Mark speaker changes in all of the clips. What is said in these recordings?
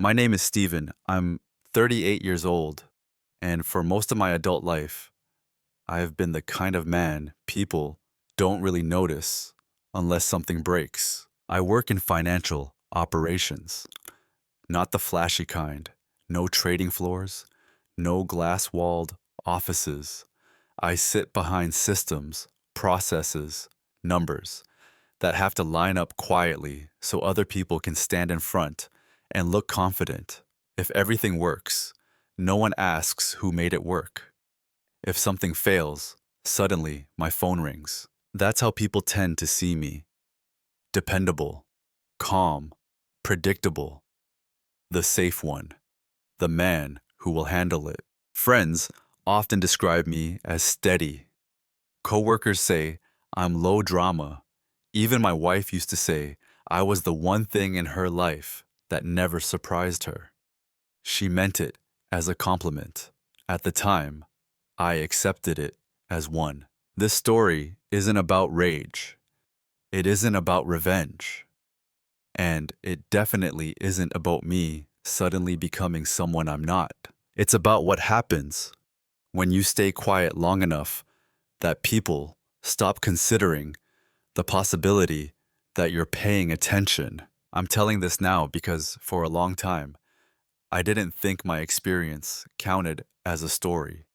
Speaker 1: My name is Steven. I'm 38 years old, and for most of my adult life, I have been the kind of man people don't really notice unless something breaks. I work in financial operations, not the flashy kind. No trading floors, no glass walled offices. I sit behind systems, processes, numbers that have to line up quietly so other people can stand in front and look confident. If everything works, no one asks who made it work. If something fails, suddenly my phone rings. That's how people tend to see me. Dependable, calm, predictable, the safe one, the man who will handle it. Friends often describe me as steady. Coworkers say I'm low drama. Even my wife used to say I was the one thing in her life that never surprised her. She meant it as a compliment. At the time, I accepted it as one. This story isn't about rage. It isn't about revenge. And it definitely isn't about me suddenly becoming someone I'm not. It's about what happens when you stay quiet long enough that people stop considering the possibility that you're paying attention. I'm telling this now because for a long time, I didn't think my experience counted as a story.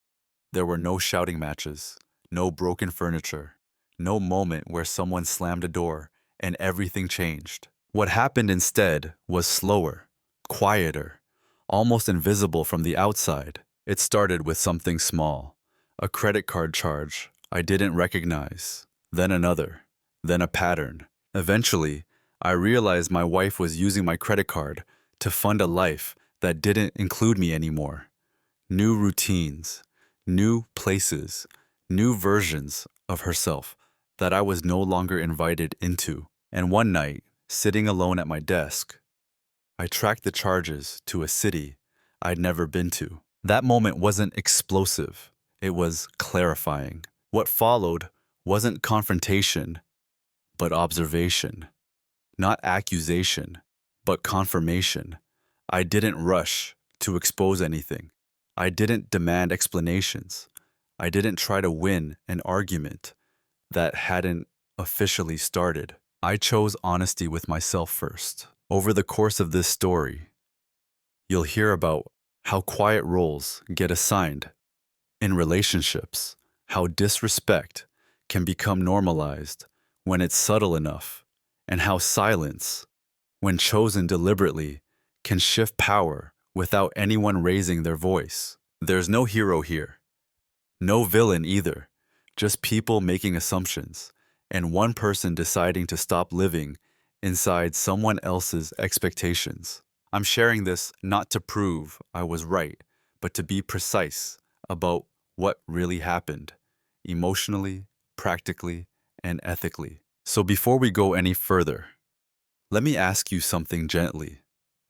Speaker 1: There were no shouting matches, no broken furniture, no moment where someone slammed a door and everything changed. What happened instead was slower, quieter, almost invisible from the outside. It started with something small, a credit card charge I didn't recognize, then another, then a pattern. Eventually, I realized my wife was using my credit card to fund a life that didn't include me anymore. New routines, new places, new versions of herself that I was no longer invited into. And one night, sitting alone at my desk, I tracked the charges to a city I'd never been to. That moment wasn't explosive, it was clarifying. What followed wasn't confrontation, but observation. Not accusation, but confirmation. I didn't rush to expose anything. I didn't demand explanations. I didn't try to win an argument that hadn't officially started. I chose honesty with myself first. Over the course of this story, you'll hear about how quiet roles get assigned in relationships, how disrespect can become normalized when it's subtle enough, and how silence, when chosen deliberately, can shift power without anyone raising their voice. There's no hero here, no villain either, just people making assumptions, and one person deciding to stop living inside someone else's expectations. I'm sharing this not to prove I was right, but to be precise about what really happened, emotionally, practically, and ethically. So before we go any further, let me ask you something gently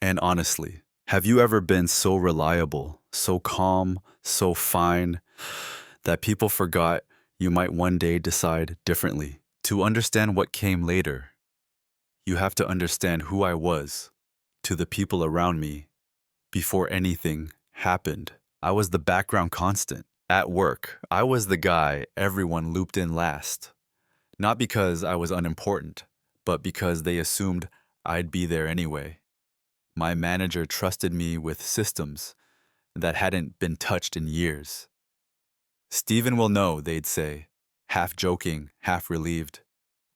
Speaker 1: and honestly. Have you ever been so reliable, so calm, so fine, that people forgot you might one day decide differently? To understand what came later, you have to understand who I was to the people around me before anything happened. I was the background constant. At work, I was the guy everyone looped in last. Not because I was unimportant, but because they assumed I'd be there anyway. My manager trusted me with systems that hadn't been touched in years. Steven will know, they'd say, half joking, half relieved.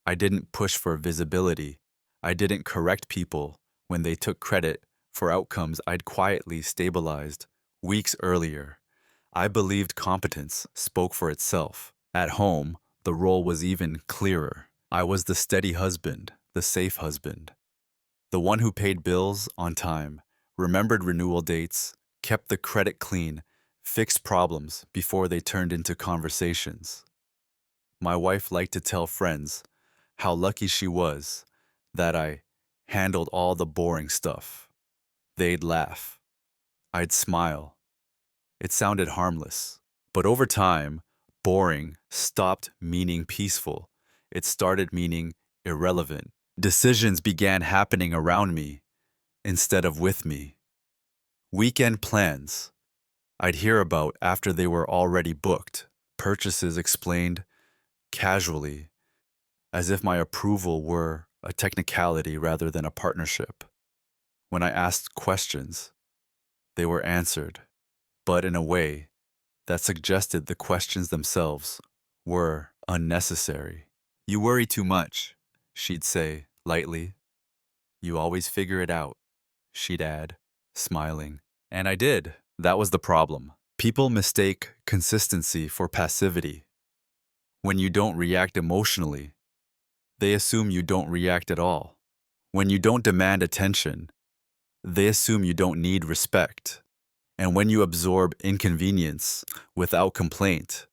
Speaker 1: I didn't push for visibility. I didn't correct people when they took credit for outcomes I'd quietly stabilized weeks earlier. I believed competence spoke for itself. At home, the role was even clearer. I was the steady husband, the safe husband, the one who paid bills on time, remembered renewal dates, kept the credit clean, fixed problems before they turned into conversations. My wife liked to tell friends how lucky she was that I handled all the boring stuff. They'd laugh. I'd smile. It sounded harmless. But over time, boring stopped meaning peaceful. It started meaning irrelevant. Decisions began happening around me instead of with me. Weekend plans I'd hear about after they were already booked. Purchases explained casually, as if my approval were a technicality rather than a partnership. When I asked questions, they were answered, but in a way that suggested the questions themselves were unnecessary. You worry too much, she'd say lightly. You always figure it out, she'd add, smiling. And I did. That was the problem. People mistake consistency for passivity. When you don't react emotionally, they assume you don't react at all. When you don't demand attention, they assume you don't need respect. And when you absorb inconvenience without complaint,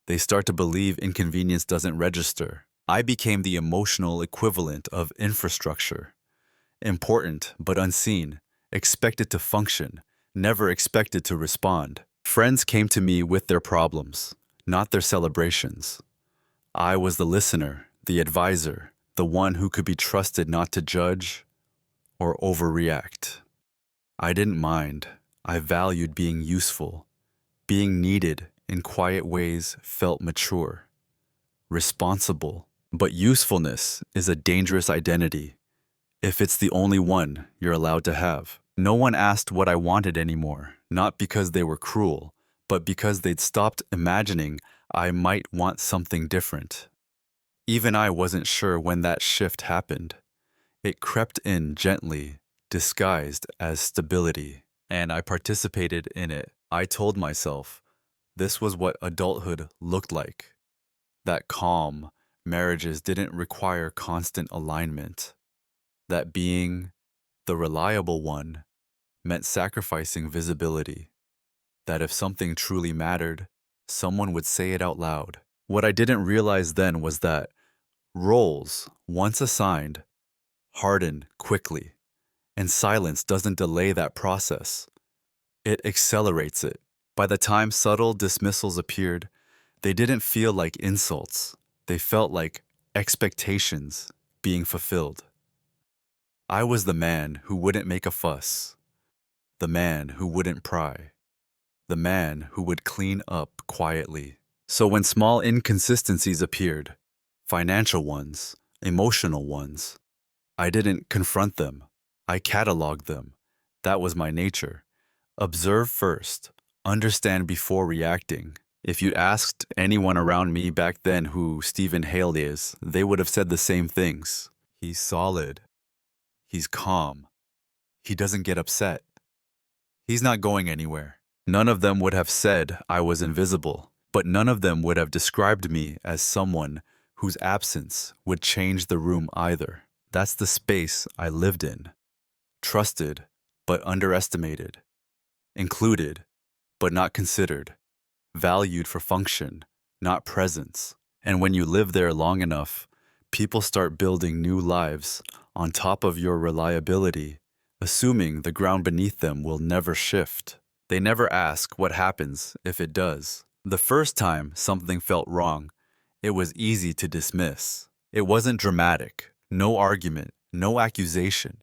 Speaker 1: they start to believe inconvenience doesn't register. I became the emotional equivalent of infrastructure. Important but unseen, expected to function, never expected to respond. Friends came to me with their problems, not their celebrations. I was the listener, the advisor, the one who could be trusted not to judge or overreact. I didn't mind. I valued being useful. Being needed in quiet ways felt mature, responsible. But usefulness is a dangerous identity if it's the only one you're allowed to have. No one asked what I wanted anymore, not because they were cruel, but because they'd stopped imagining I might want something different. Even I wasn't sure when that shift happened. It crept in gently, disguised as stability, and I participated in it. I told myself this was what adulthood looked like, that calm marriages didn't require constant alignment, that being the reliable one meant sacrificing visibility, that if something truly mattered, someone would say it out loud. What I didn't realize then was that roles, once assigned, harden quickly, and silence doesn't delay that process. It accelerates it. By the time subtle dismissals appeared, they didn't feel like insults. They felt like expectations being fulfilled. I was the man who wouldn't make a fuss, the man who wouldn't pry, the man who would clean up quietly. So when small inconsistencies appeared, financial ones, emotional ones, I didn't confront them. I cataloged them. That was my nature. Observe first, understand before reacting. If you'd asked anyone around me back then who Stephen Hale is, they would have said the same things. He's solid. He's calm. He doesn't get upset. He's not going anywhere. None of them would have said I was invisible, but none of them would have described me as someone whose absence would change the room either. That's the space I lived in. Trusted, but underestimated. Included, but not considered. Valued for function, not presence. And when you live there long enough, people start building new lives on top of your reliability, assuming the ground beneath them will never shift. They never ask what happens if it does. The first time something felt wrong, it was easy to dismiss. It wasn't dramatic, no argument, no accusation,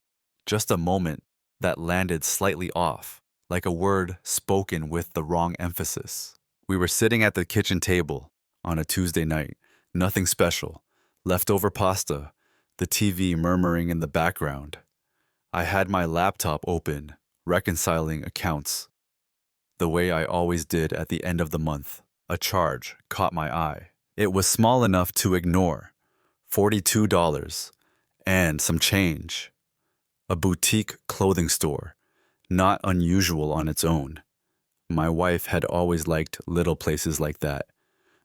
Speaker 1: just a moment that landed slightly off, like a word spoken with the wrong emphasis. We were sitting at the kitchen table on a Tuesday night, nothing special, leftover pasta, the TV murmuring in the background. I had my laptop open, reconciling accounts, the way I always did at the end of the month. A charge caught my eye. It was small enough to ignore. $42 and some change. A boutique clothing store, not unusual on its own. My wife had always liked little places like that.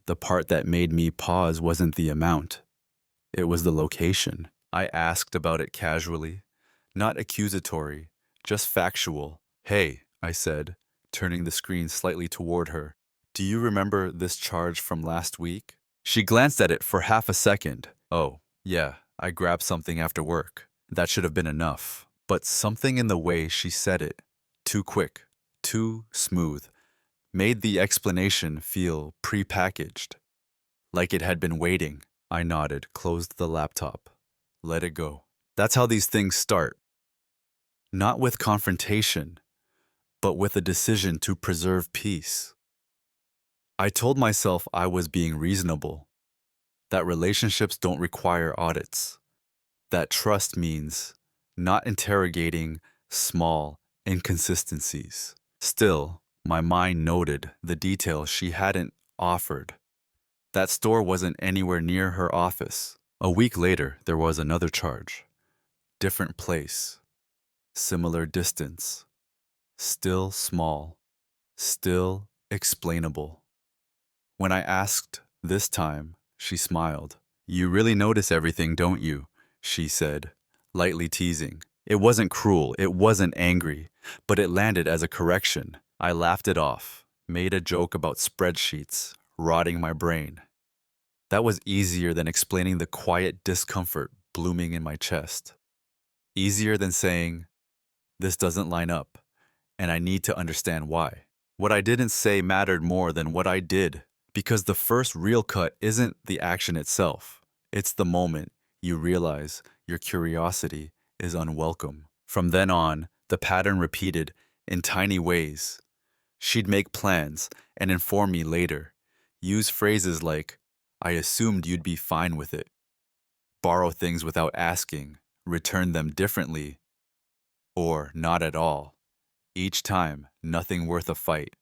Speaker 1: The part that made me pause wasn't the amount. It was the location. I asked about it casually, not accusatory, just factual. Hey, I said, turning the screen slightly toward her. Do you remember this charge from last week? She glanced at it for half a second. Oh, yeah, I grabbed something after work. That should have been enough. But something in the way she said it, too quick, too smooth, made the explanation feel prepackaged, like it had been waiting. I nodded, closed the laptop. Let it go. That's how these things start. Not with confrontation, but with a decision to preserve peace. I told myself I was being reasonable, that relationships don't require audits, that trust means not interrogating small inconsistencies. Still, my mind noted the details she hadn't offered. That store wasn't anywhere near her office. A week later, there was another charge. Different place, similar distance, still small, still explainable. When I asked this time, she smiled. "You really notice everything, don't you?" she said, lightly teasing. It wasn't cruel, it wasn't angry, but it landed as a correction. I laughed it off, made a joke about spreadsheets, rotting my brain. That was easier than explaining the quiet discomfort blooming in my chest. Easier than saying, "This doesn't line up, and I need to understand why." What I didn't say mattered more than what I did, because the first real cut isn't the action itself. It's the moment you realize your curiosity is unwelcome. From then on, the pattern repeated in tiny ways. She'd make plans and inform me later. Use phrases like, "I assumed you'd be fine with it." Borrow things without asking, return them differently, or not at all. Each time, nothing worth a fight,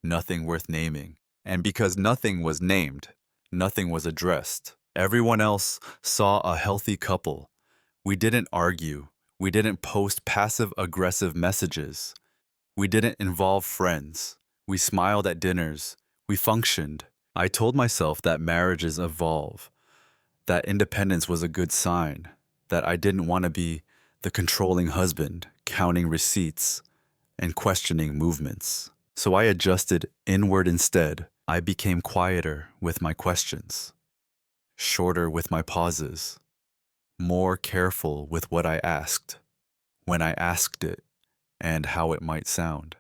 Speaker 1: nothing worth naming. And because nothing was named, nothing was addressed. Everyone else saw a healthy couple. We didn't argue. We didn't post passive-aggressive messages. We didn't involve friends. We smiled at dinners. We functioned. I told myself that marriages evolve, that independence was a good sign, that I didn't want to be the controlling husband, counting receipts and questioning movements. So I adjusted inward instead. I became quieter with my questions, shorter with my pauses, more careful with what I asked, when I asked it, and how it might sound.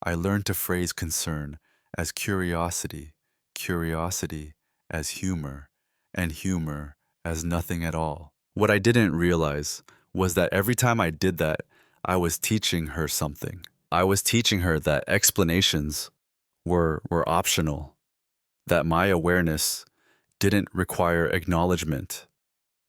Speaker 1: I learned to phrase concern as curiosity, curiosity as humor, and humor as nothing at all. What I didn't realize was that every time I did that, I was teaching her something. I was teaching her that explanations were optional, that my awareness didn't require acknowledgement,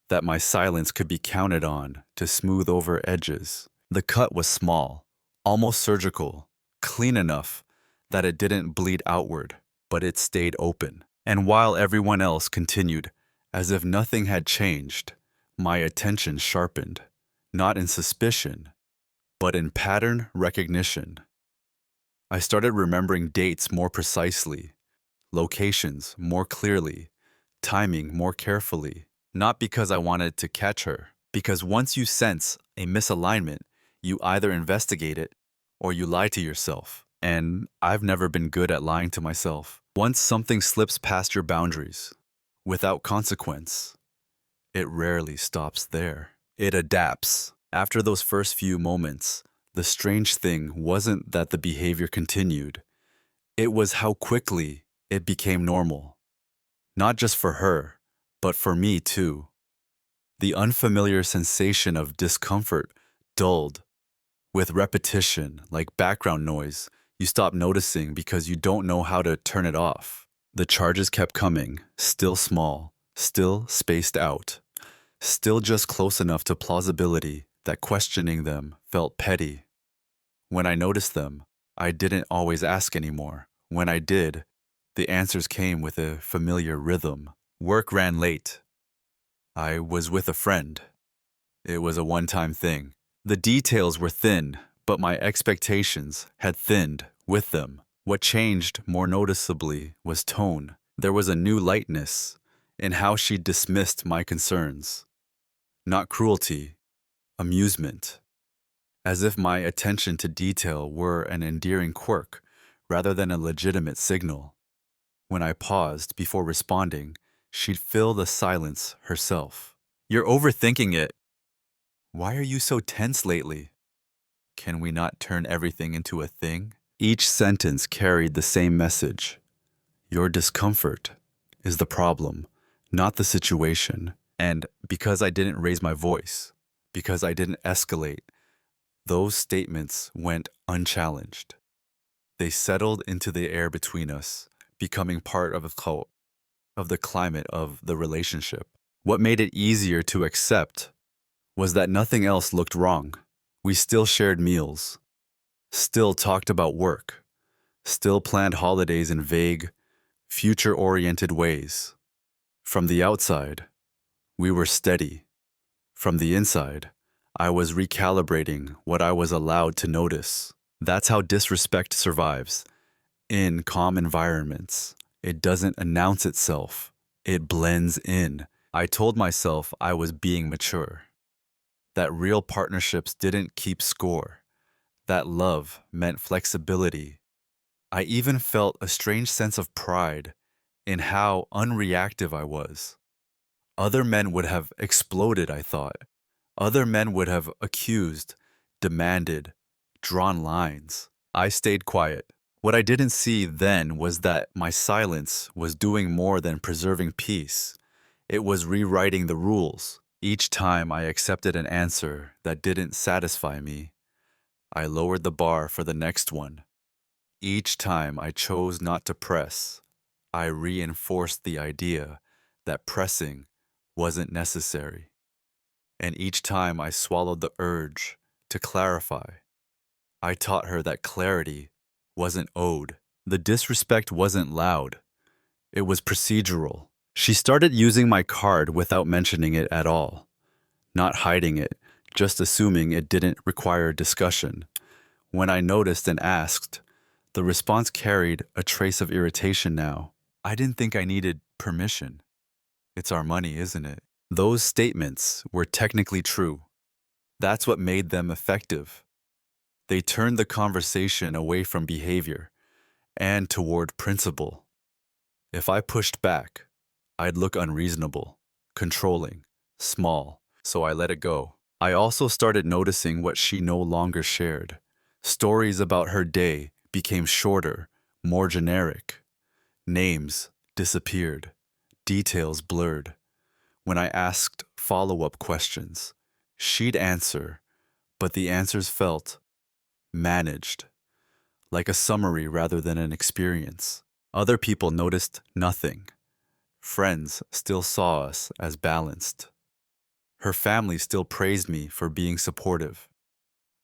Speaker 1: that my silence could be counted on to smooth over edges. The cut was small, almost surgical, clean enough that it didn't bleed outward, but it stayed open. And while everyone else continued, as if nothing had changed, my attention sharpened, not in suspicion, but in pattern recognition. I started remembering dates more precisely, locations more clearly, timing more carefully, not because I wanted to catch her, because once you sense a misalignment, you either investigate it or you lie to yourself. And I've never been good at lying to myself. Once something slips past your boundaries, without consequence, it rarely stops there. It adapts. After those first few moments, the strange thing wasn't that the behavior continued. It was how quickly it became normal. Not just for her, but for me too. The unfamiliar sensation of discomfort dulled. With repetition, like background noise, you stop noticing because you don't know how to turn it off. The charges kept coming, still small, still spaced out, still just close enough to plausibility that questioning them felt petty. When I noticed them, I didn't always ask anymore. When I did, the answers came with a familiar rhythm. Work ran late. I was with a friend. It was a one-time thing. The details were thin, but my expectations had thinned with them. What changed more noticeably was tone. There was a new lightness in how she dismissed my concerns. Not cruelty, amusement. As if my attention to detail were an endearing quirk rather than a legitimate signal. When I paused before responding, she'd fill the silence herself. "You're overthinking it. Why are you so tense lately? Can we not turn everything into a thing?" Each sentence carried the same message. Your discomfort is the problem, not the situation. And because I didn't raise my voice, because I didn't escalate, those statements went unchallenged. They settled into the air between us, becoming part of of the climate of the relationship. What made it easier to accept was that nothing else looked wrong. We still shared meals, still talked about work, still planned holidays in vague, future-oriented ways. From the outside, we were steady. From the inside, I was recalibrating what I was allowed to notice. That's how disrespect survives. In calm environments, it doesn't announce itself, it blends in. I told myself I was being mature, that real partnerships didn't keep score, that love meant flexibility. I even felt a strange sense of pride in how unreactive I was. Other men would have exploded, I thought. Other men would have accused, demanded, drawn lines. I stayed quiet. What I didn't see then was that my silence was doing more than preserving peace. It was rewriting the rules. Each time I accepted an answer that didn't satisfy me, I lowered the bar for the next one. Each time I chose not to press, I reinforced the idea that pressing wasn't necessary. And each time I swallowed the urge to clarify, I taught her that clarity wasn't owed. The disrespect wasn't loud. It was procedural. She started using my card without mentioning it at all, not hiding it, just assuming it didn't require discussion. When I noticed and asked, the response carried a trace of irritation now. I didn't think I needed permission. It's our money, isn't it? Those statements were technically true. That's what made them effective. They turned the conversation away from behavior and toward principle. If I pushed back, I'd look unreasonable, controlling, small, so I let it go. I also started noticing what she no longer shared. Stories about her day became shorter, more generic. Names disappeared, details blurred. When I asked follow-up questions, she'd answer, but the answers felt managed, like a summary rather than an experience. Other people noticed nothing. Friends still saw us as balanced. Her family still praised me for being supportive.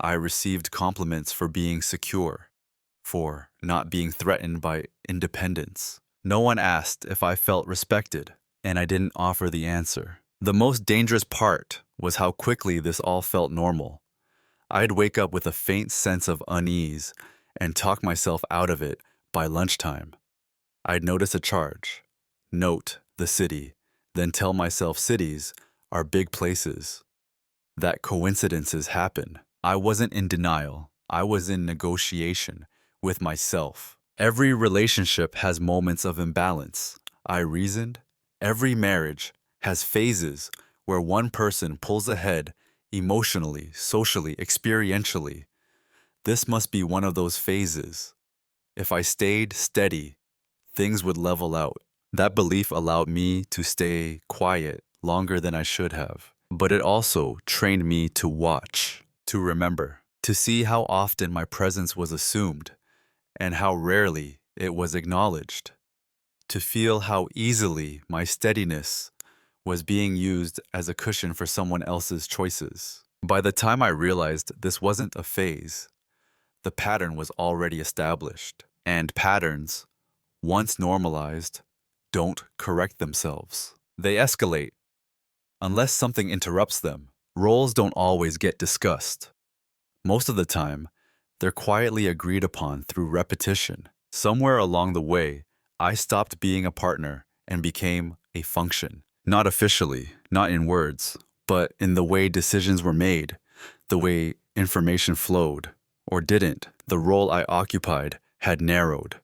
Speaker 1: I received compliments for being secure, for not being threatened by independence. No one asked if I felt respected, and I didn't offer the answer. The most dangerous part was how quickly this all felt normal. I'd wake up with a faint sense of unease and talk myself out of it by lunchtime. I'd notice a charge, note the city, then tell myself cities are big places, that coincidences happen. I wasn't in denial. I was in negotiation with myself. Every relationship has moments of imbalance. I reasoned. Every marriage has phases where one person pulls ahead emotionally, socially, experientially. This must be one of those phases. If I stayed steady, things would level out. That belief allowed me to stay quiet longer than I should have. But it also trained me to watch, to remember, to see how often my presence was assumed and how rarely it was acknowledged, to feel how easily my steadiness was being used as a cushion for someone else's choices. By the time I realized this wasn't a phase, the pattern was already established. And patterns, once normalized, don't correct themselves. They escalate. Unless something interrupts them, roles don't always get discussed. Most of the time, they're quietly agreed upon through repetition. Somewhere along the way, I stopped being a partner and became a function. Not officially, not in words, but in the way decisions were made, the way information flowed, or didn't. The role I occupied had narrowed.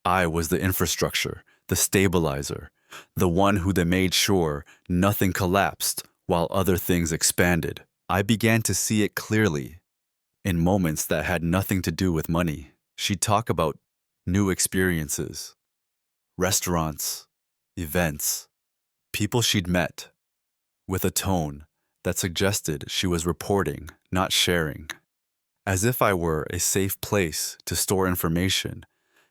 Speaker 1: I was the infrastructure, the stabilizer, the one who made sure nothing collapsed while other things expanded. I began to see it clearly in moments that had nothing to do with money. She'd talk about new experiences, restaurants, events, people she'd met, with a tone that suggested she was reporting, not sharing. as if I were a safe place to store information,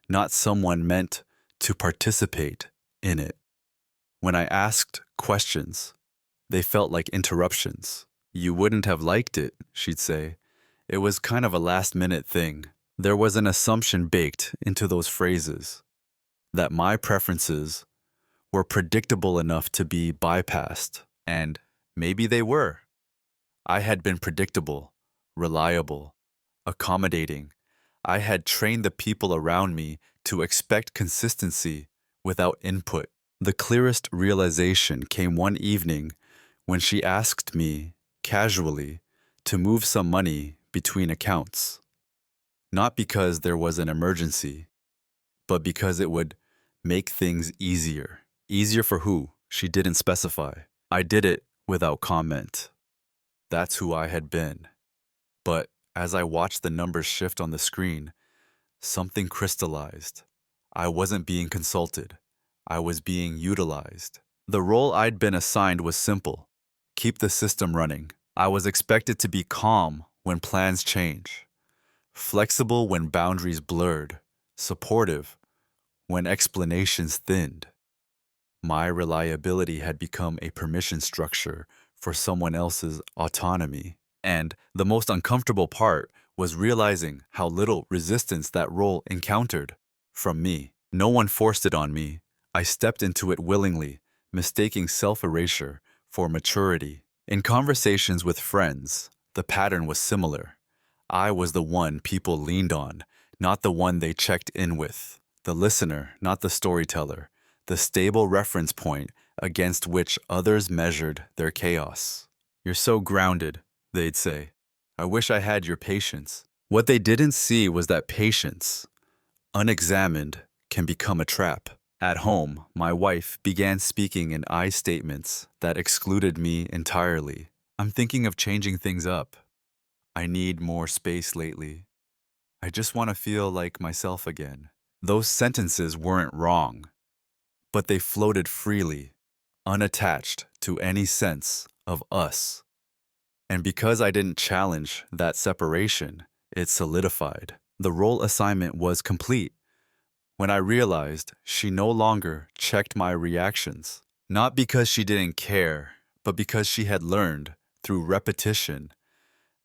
Speaker 1: not someone meant to participate in it. When I asked questions, they felt like interruptions. You wouldn't have liked it, she'd say. It was kind of a last-minute thing. There was an assumption baked into those phrases that my preferences were predictable enough to be bypassed. And maybe they were. I had been predictable, reliable, accommodating. I had trained the people around me to expect consistency without input. The clearest realization came one evening when she asked me, casually, to move some money between accounts. Not because there was an emergency, but because it would make things easier. Easier for who? She didn't specify. I did it without comment. That's who I had been. But as I watched the numbers shift on the screen, something crystallized. I wasn't being consulted. I was being utilized. The role I'd been assigned was simple: keep the system running. I was expected to be calm when plans change, flexible when boundaries blurred, supportive when explanations thinned. My reliability had become a permission structure for someone else's autonomy. And the most uncomfortable part was realizing how little resistance that role encountered from me. No one forced it on me. I stepped into it willingly, mistaking self-erasure for maturity. In conversations with friends, the pattern was similar. I was the one people leaned on, not the one they checked in with. The listener, not the storyteller. The stable reference point against which others measured their chaos. You're so grounded, they'd say. I wish I had your patience. What they didn't see was that patience, unexamined, can become a trap. At home, my wife began speaking in I statements that excluded me entirely. I'm thinking of changing things up. I need more space lately. I just want to feel like myself again. Those sentences weren't wrong, but they floated freely, unattached to any sense of us. And because I didn't challenge that separation, it solidified. The role assignment was complete when I realized she no longer checked my reactions, not because she didn't care, but because she had learned, through repetition,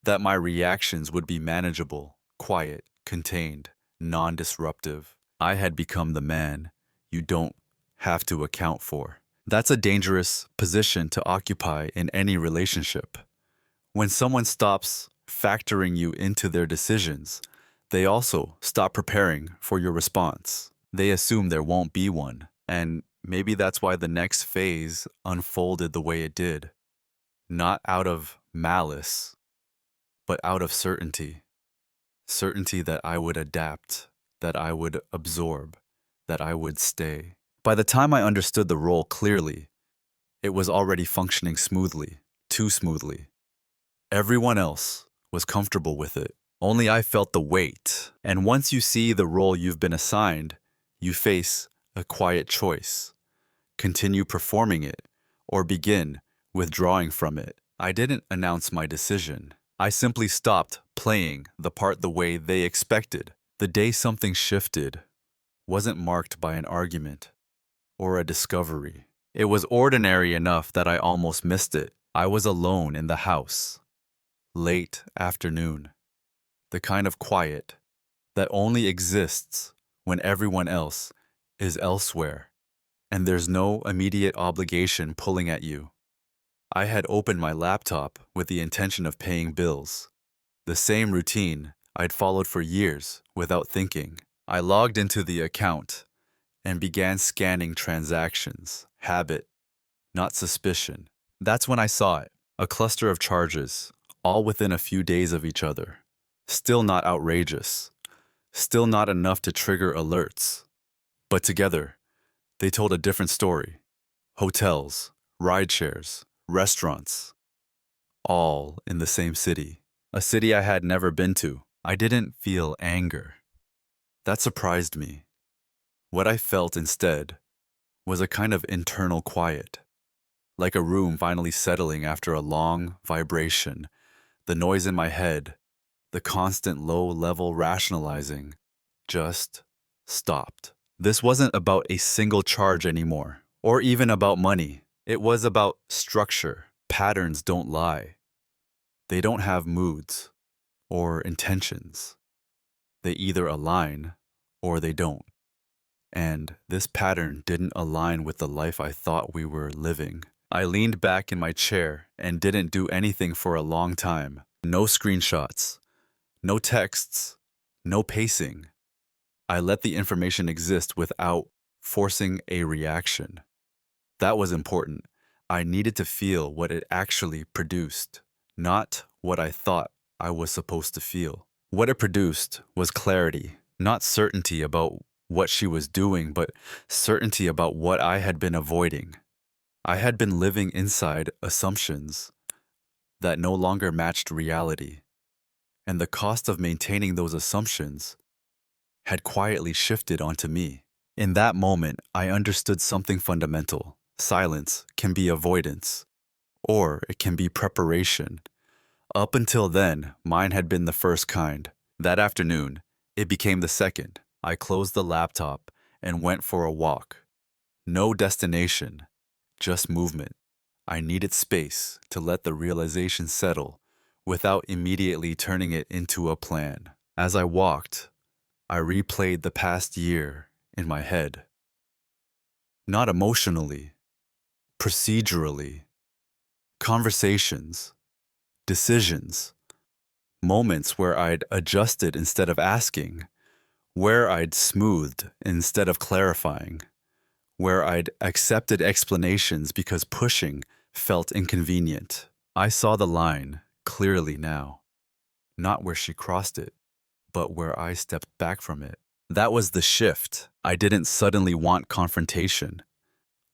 Speaker 1: that my reactions would be manageable, quiet, contained, non-disruptive. I had become the man you don't have to account for. That's a dangerous position to occupy in any relationship. When someone stops factoring you into their decisions, they also stop preparing for your response. They assume there won't be one. And maybe that's why the next phase unfolded the way it did. Not out of malice, but out of certainty. Certainty that I would adapt, that I would absorb, that I would stay. By the time I understood the role clearly, it was already functioning smoothly, too smoothly. Everyone else was comfortable with it. Only I felt the weight. And once you see the role you've been assigned, you face a quiet choice. Continue performing it, or begin withdrawing from it. I didn't announce my decision. I simply stopped playing the part the way they expected. The day something shifted wasn't marked by an argument or a discovery. It was ordinary enough that I almost missed it. I was alone in the house. Late afternoon. The kind of quiet that only exists when everyone else is elsewhere and there's no immediate obligation pulling at you. I had opened my laptop with the intention of paying bills. The same routine I'd followed for years without thinking. I logged into the account and began scanning transactions. Habit, not suspicion. That's when I saw it. A cluster of charges, all within a few days of each other. Still not outrageous. Still not enough to trigger alerts. But together, they told a different story. Hotels, rideshares, restaurants, all in the same city. A city I had never been to. I didn't feel anger. That surprised me. What I felt instead was a kind of internal quiet, like a room finally settling after a long vibration. The noise in my head, The constant low-level rationalizing just stopped. This wasn't about a single charge anymore, or even about money. It was about structure. Patterns don't lie. They don't have moods or intentions. They either align or they don't. And this pattern didn't align with the life I thought we were living. I leaned back in my chair and didn't do anything for a long time. No screenshots, no texts, no pacing. I let the information exist without forcing a reaction. That was important. I needed to feel what it actually produced, not what I thought I was supposed to feel. What it produced was clarity, not certainty about what she was doing, but certainty about what I had been avoiding. I had been living inside assumptions that no longer matched reality, and the cost of maintaining those assumptions had quietly shifted onto me. In that moment, I understood something fundamental. Silence can be avoidance, or it can be preparation. Up until then, mine had been the first kind. That afternoon, it became the second. I closed the laptop and went for a walk. No destination, just movement. I needed space to let the realization settle without immediately turning it into a plan. As I walked, I replayed the past year in my head. Not emotionally, procedurally. Conversations, decisions, moments where I'd adjusted instead of asking, where I'd smoothed instead of clarifying, where I'd accepted explanations because pushing felt inconvenient. I saw the line clearly now, not where she crossed it, but where I stepped back from it. That was the shift. I didn't suddenly want confrontation.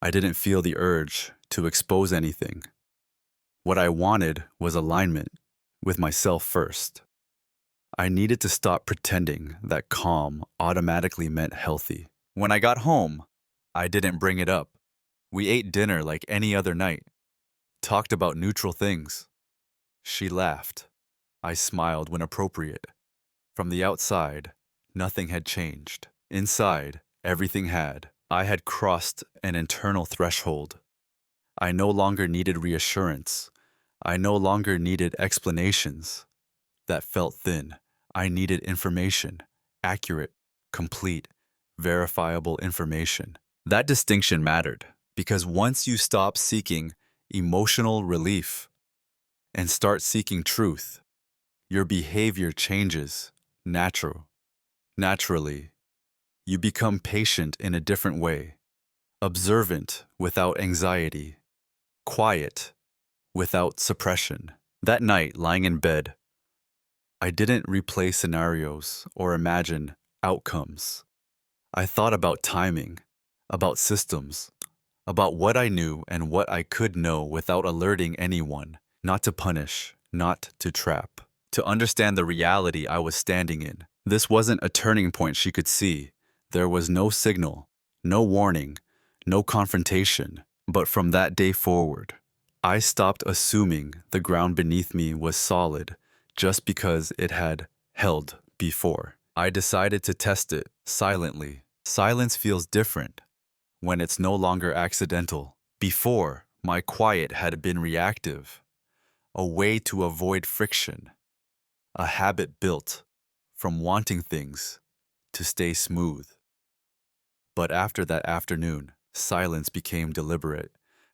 Speaker 1: I didn't feel the urge to expose anything. What I wanted was alignment with myself first. I needed to stop pretending that calm automatically meant healthy. When I got home, I didn't bring it up. We ate dinner like any other night, talked about neutral things. She laughed. I smiled when appropriate. From the outside, nothing had changed. Inside, everything had. I had crossed an internal threshold. I no longer needed reassurance. I no longer needed explanations. That felt thin. I needed information, accurate, complete, verifiable information. That distinction mattered because once you stop seeking emotional relief and start seeking truth, your behavior changes naturally. You become patient in a different way, observant without anxiety, quiet without suppression. That night, lying in bed, I didn't replay scenarios or imagine outcomes. I thought about timing, about systems, about what I knew and what I could know without alerting anyone, not to punish, not to trap, to understand the reality I was standing in. This wasn't a turning point she could see. There was no signal, no warning, no confrontation. But from that day forward, I stopped assuming the ground beneath me was solid just because it had held before. I decided to test it silently. Silence feels different when it's no longer accidental. Before, my quiet had been reactive, a way to avoid friction, a habit built from wanting things to stay smooth. But after that afternoon, silence became deliberate,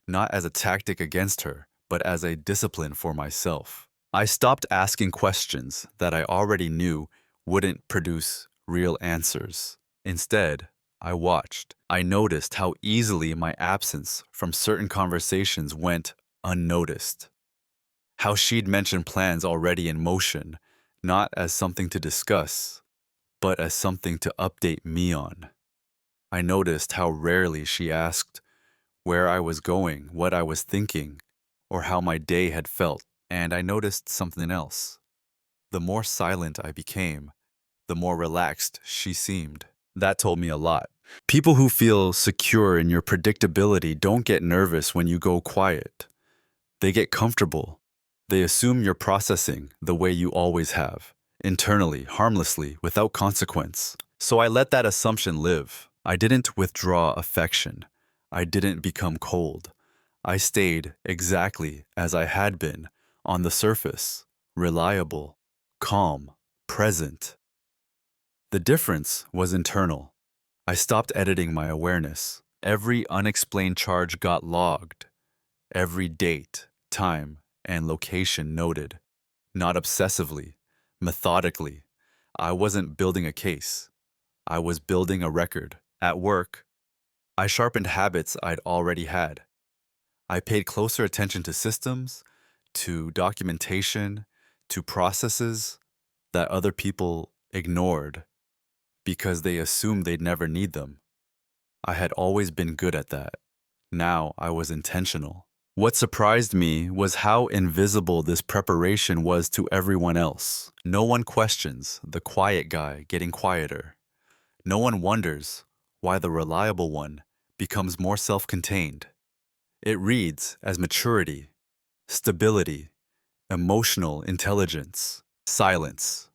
Speaker 1: not as a tactic against her, but as a discipline for myself. I stopped asking questions that I already knew wouldn't produce real answers. Instead, I watched. I noticed how easily my absence from certain conversations went unnoticed. How she'd mentioned plans already in motion, not as something to discuss, but as something to update me on. I noticed how rarely she asked where I was going, what I was thinking, or how my day had felt. And I noticed something else. The more silent I became, the more relaxed she seemed. That told me a lot. People who feel secure in your predictability don't get nervous when you go quiet. They get comfortable. They assume you're processing the way you always have. internally, harmlessly, without consequence. So I let that assumption live. I didn't withdraw affection. I didn't become cold. I stayed exactly as I had been, on the surface, reliable, calm, present. The difference was internal. I stopped editing my awareness. Every unexplained charge got logged. Every date, time, and location noted. Not obsessively, methodically. I wasn't building a case. I was building a record. At work, I sharpened habits I'd already had. I paid closer attention to systems, to documentation, to processes that other people ignored because they assumed they'd never need them. I had always been good at that. Now I was intentional. What surprised me was how invisible this preparation was to everyone else. No one questions the quiet guy getting quieter. No one wonders why the reliable one becomes more self-contained. It reads as maturity, stability, emotional intelligence, silence.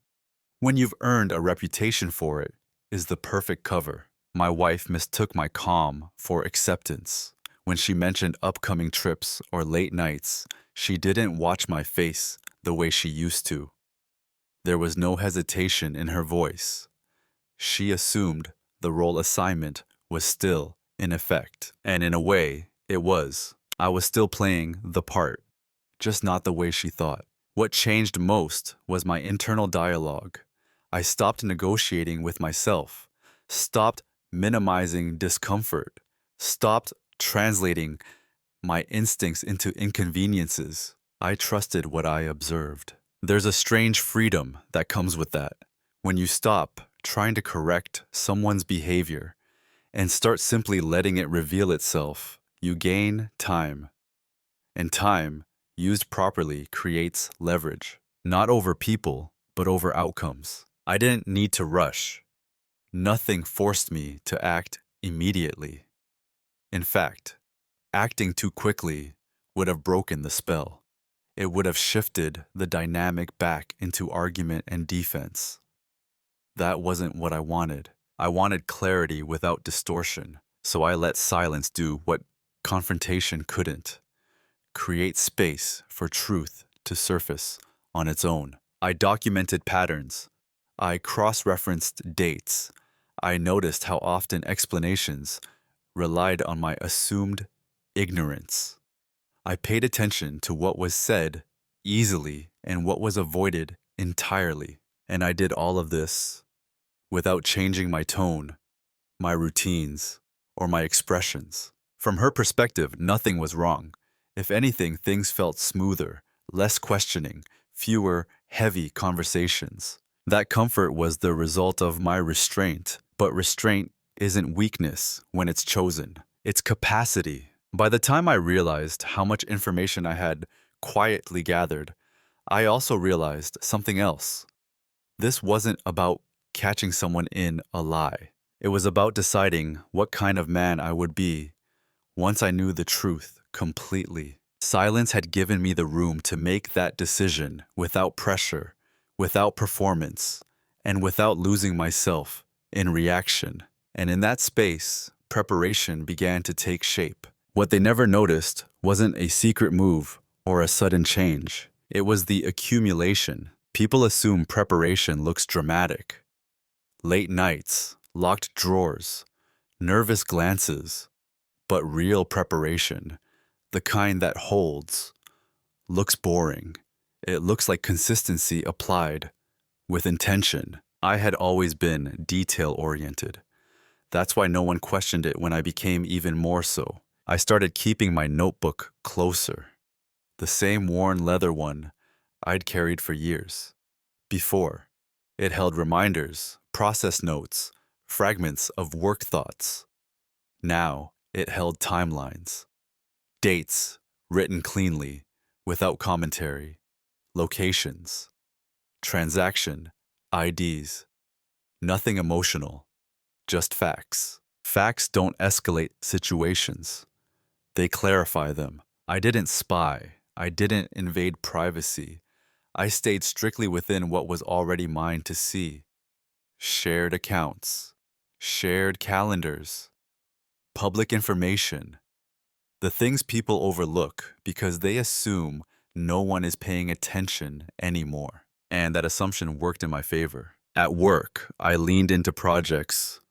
Speaker 1: When you've earned a reputation for it, is the perfect cover. My wife mistook my calm for acceptance. When she mentioned upcoming trips or late nights, she didn't watch my face the way she used to. There was no hesitation in her voice. She assumed the role assignment was still in effect. And in a way, it was. I was still playing the part, just not the way she thought. What changed most was my internal dialogue. I stopped negotiating with myself, stopped minimizing discomfort, stopped translating my instincts into inconveniences. I trusted what I observed. There's a strange freedom that comes with that. When you stop trying to correct someone's behavior and start simply letting it reveal itself, you gain time. And time, used properly, creates leverage, not over people, but over outcomes. I didn't need to rush. Nothing forced me to act immediately. In fact, acting too quickly would have broken the spell. It would have shifted the dynamic back into argument and defense. That wasn't what I wanted. I wanted clarity without distortion, so I let silence do what confrontation couldn't. Create space for truth to surface on its own. I documented patterns. I cross-referenced dates. I noticed how often explanations relied on my assumed ignorance. I paid attention to what was said easily and what was avoided entirely. And I did all of this without changing my tone, my routines, or my expressions. From her perspective, nothing was wrong. If anything, things felt smoother, less questioning, fewer heavy conversations. That comfort was the result of my restraint, but restraint isn't weakness when it's chosen. It's capacity. By the time I realized how much information I had quietly gathered, I also realized something else. This wasn't about catching someone in a lie. It was about deciding what kind of man I would be once I knew the truth completely. Silence had given me the room to make that decision without pressure, without performance, and without losing myself in reaction. And in that space, preparation began to take shape. What they never noticed wasn't a secret move or a sudden change. It was the accumulation. People assume preparation looks dramatic. Late nights, locked drawers, nervous glances. But real preparation, the kind that holds, looks boring. It looks like consistency applied with intention. I had always been detail-oriented. That's why no one questioned it when I became even more so. I started keeping my notebook closer, the same worn leather one I'd carried for years. Before, it held reminders, process notes, fragments of work thoughts. Now, it held timelines, dates written cleanly, without commentary, locations, transaction, IDs, nothing emotional, just facts. Facts don't escalate situations. They clarify them. I didn't spy. I didn't invade privacy. I stayed strictly within what was already mine to see. Shared accounts, shared calendars, public information. The things people overlook because they assume no one is paying attention anymore. And that assumption worked in my favor. At work, I leaned into projects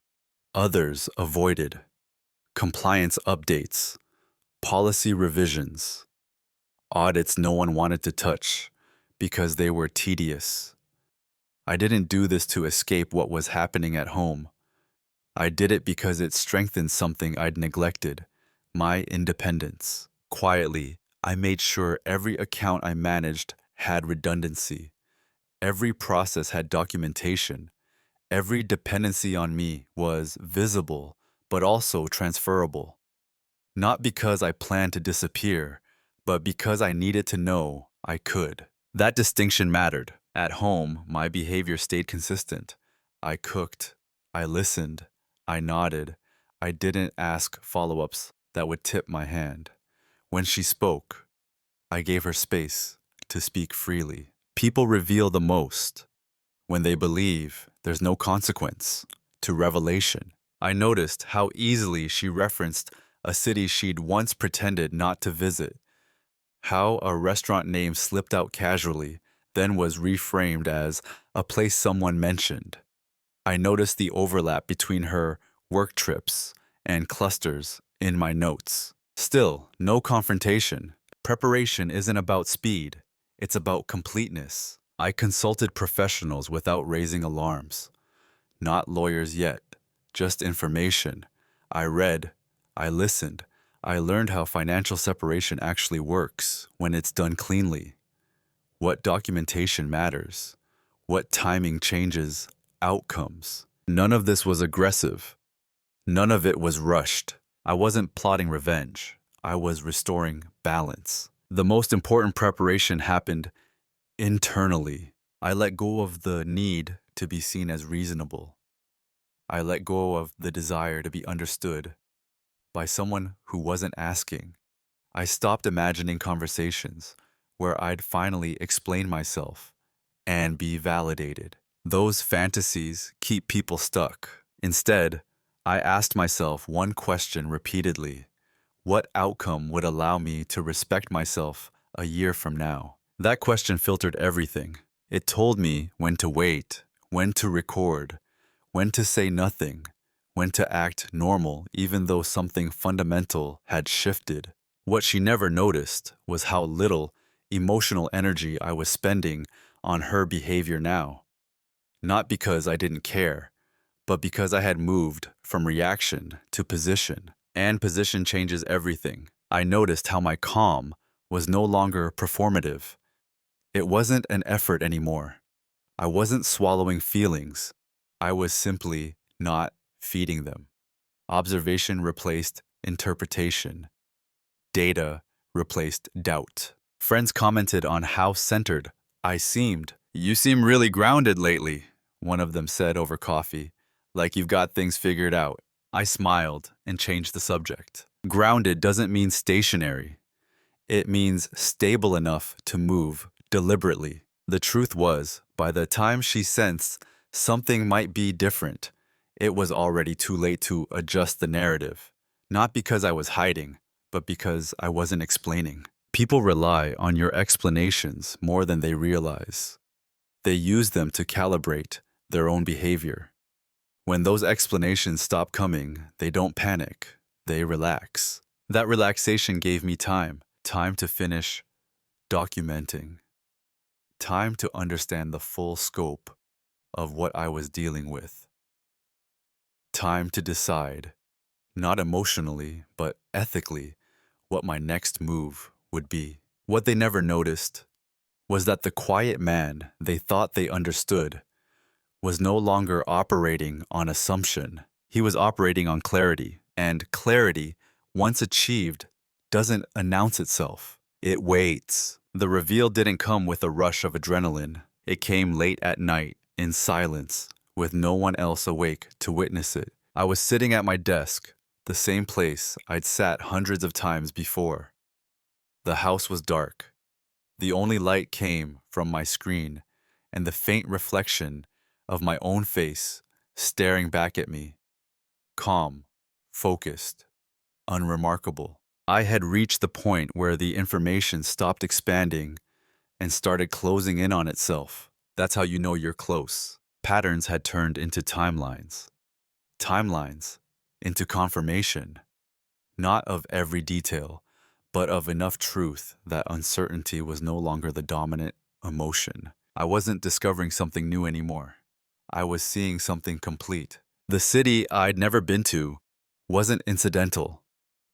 Speaker 1: others avoided, compliance updates, policy revisions, audits no one wanted to touch because they were tedious. I didn't do this to escape what was happening at home. I did it because it strengthened something I'd neglected, my independence. Quietly, I made sure every account I managed had redundancy. Every process had documentation. Every dependency on me was visible, but also transferable. Not because I planned to disappear, but because I needed to know I could. That distinction mattered. At home, my behavior stayed consistent. I cooked, I listened, I nodded. I didn't ask follow-ups that would tip my hand. When she spoke, I gave her space to speak freely. People reveal the most when they believe there's no consequence to revelation. I noticed how easily she referenced a city she'd once pretended not to visit, how a restaurant name slipped out casually, then was reframed as a place someone mentioned. I noticed the overlap between her work trips and clusters in my notes. Still, no confrontation. Preparation isn't about speed, it's about completeness. I consulted professionals without raising alarms. Not lawyers yet, just information. I read, I listened, I learned how financial separation actually works when it's done cleanly. What documentation matters, what timing changes outcomes. None of this was aggressive. None of it was rushed. I wasn't plotting revenge. I was restoring balance. The most important preparation happened internally. I let go of the need to be seen as reasonable. I let go of the desire to be understood by someone who wasn't asking. I stopped imagining conversations where I'd finally explain myself and be validated. Those fantasies keep people stuck. Instead, I asked myself one question repeatedly. What outcome would allow me to respect myself a year from now? That question filtered everything. It told me when to wait, when to record, when to say nothing, when to act normal even though something fundamental had shifted. What she never noticed was how little emotional energy I was spending on her behavior now. Not because I didn't care, but because I had moved from reaction to position. And position changes everything. I noticed how my calm was no longer performative. It wasn't an effort anymore. I wasn't swallowing feelings. I was simply not feeding them. Observation replaced interpretation. Data replaced doubt. Friends commented on how centered I seemed. "You seem really grounded lately," one of them said over coffee, "like you've got things figured out." I smiled and changed the subject. Grounded doesn't mean stationary. It means stable enough to move deliberately. The truth was, by the time she sensed something might be different, it was already too late to adjust the narrative. Not because I was hiding, but because I wasn't explaining. People rely on your explanations more than they realize. They use them to calibrate their own behavior. When those explanations stop coming, they don't panic, they relax. That relaxation gave me time to finish documenting, time to understand the full scope of what I was dealing with, time to decide, not emotionally, but ethically, what my next move would be. What they never noticed was that the quiet man they thought they understood was no longer operating on assumption. He was operating on clarity, and clarity, once achieved, doesn't announce itself. It waits. The reveal didn't come with a rush of adrenaline. It came late at night, in silence, with no one else awake to witness it. I was sitting at my desk, the same place I'd sat hundreds of times before. The house was dark. The only light came from my screen and the faint reflection of my own face staring back at me, calm, focused, unremarkable. I had reached the point where the information stopped expanding and started closing in on itself. That's how you know you're close. Patterns had turned into timelines. Timelines into confirmation, not of every detail, but of enough truth that uncertainty was no longer the dominant emotion. I wasn't discovering something new anymore. I was seeing something complete. The city I'd never been to wasn't incidental.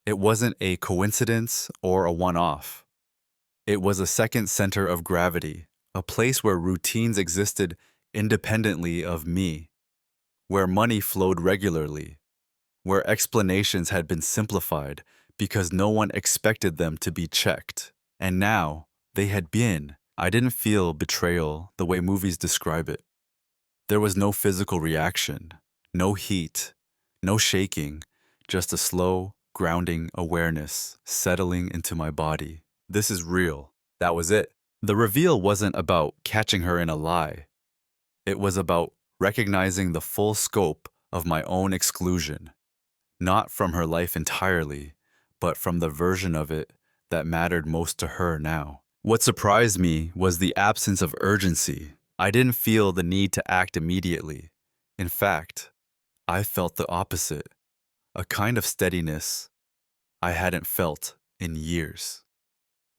Speaker 1: It wasn't a coincidence or a one-off. It was a second center of gravity, a place where routines existed independently of me, where money flowed regularly, where explanations had been simplified because no one expected them to be checked. And now, they had been. I didn't feel betrayal the way movies describe it. There was no physical reaction, no heat, no shaking, just a slow, grounding awareness settling into my body. This is real. That was it. The reveal wasn't about catching her in a lie. It was about recognizing the full scope of my own exclusion, not from her life entirely, but from the version of it that mattered most to her now. What surprised me was the absence of urgency. I didn't feel the need to act immediately. In fact, I felt the opposite, a kind of steadiness I hadn't felt in years.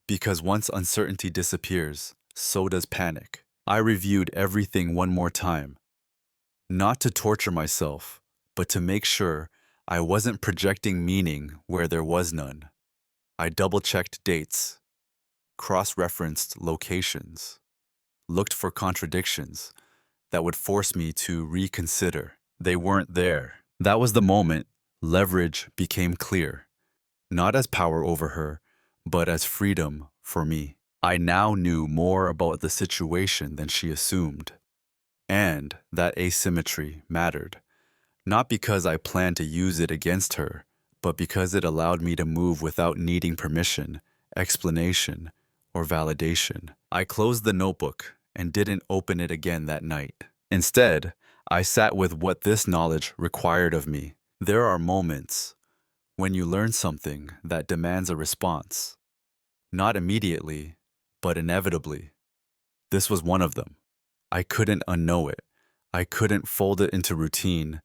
Speaker 1: Because once uncertainty disappears, so does panic. I reviewed everything one more time, not to torture myself, but to make sure I wasn't projecting meaning where there was none. I double-checked dates, cross-referenced locations, looked for contradictions that would force me to reconsider. They weren't there. That was the moment leverage became clear, not as power over her, but as freedom for me. I now knew more about the situation than she assumed, and that asymmetry mattered. Not because I planned to use it against her, but because it allowed me to move without needing permission, explanation, or validation. I closed the notebook and didn't open it again that night. Instead, I sat with what this knowledge required of me. There are moments when you learn something that demands a response. Not immediately, but inevitably. This was one of them. I couldn't unknow it. I couldn't fold it into routine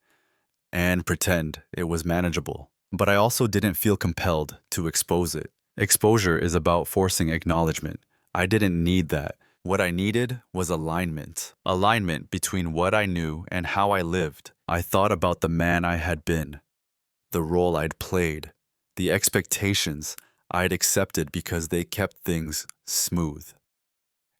Speaker 1: and pretend it was manageable. But I also didn't feel compelled to expose it. Exposure is about forcing acknowledgement. I didn't need that. What I needed was alignment. Alignment between what I knew and how I lived. I thought about the man I had been, the role I'd played, the expectations I'd accepted because they kept things smooth.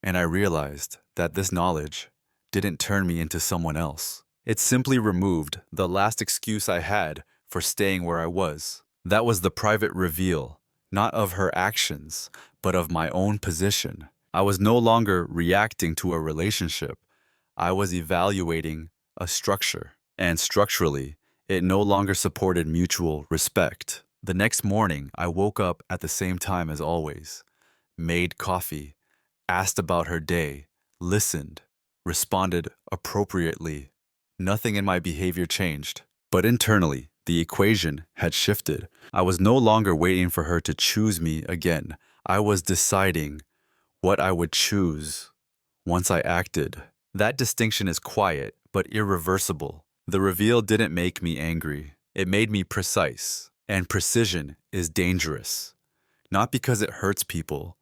Speaker 1: And I realized that this knowledge didn't turn me into someone else. It simply removed the last excuse I had for staying where I was. That was the private reveal, not of her actions, but of my own position. I was no longer reacting to a relationship. I was evaluating a structure. And structurally, it no longer supported mutual respect. The next morning, I woke up at the same time as always, made coffee, asked about her day, listened, responded appropriately. Nothing in my behavior changed. But internally, the equation had shifted. I was no longer waiting for her to choose me again. I was deciding what I would choose once I acted. That distinction is quiet, but irreversible. The reveal didn't make me angry. It made me precise. And precision is dangerous. Not because it hurts people,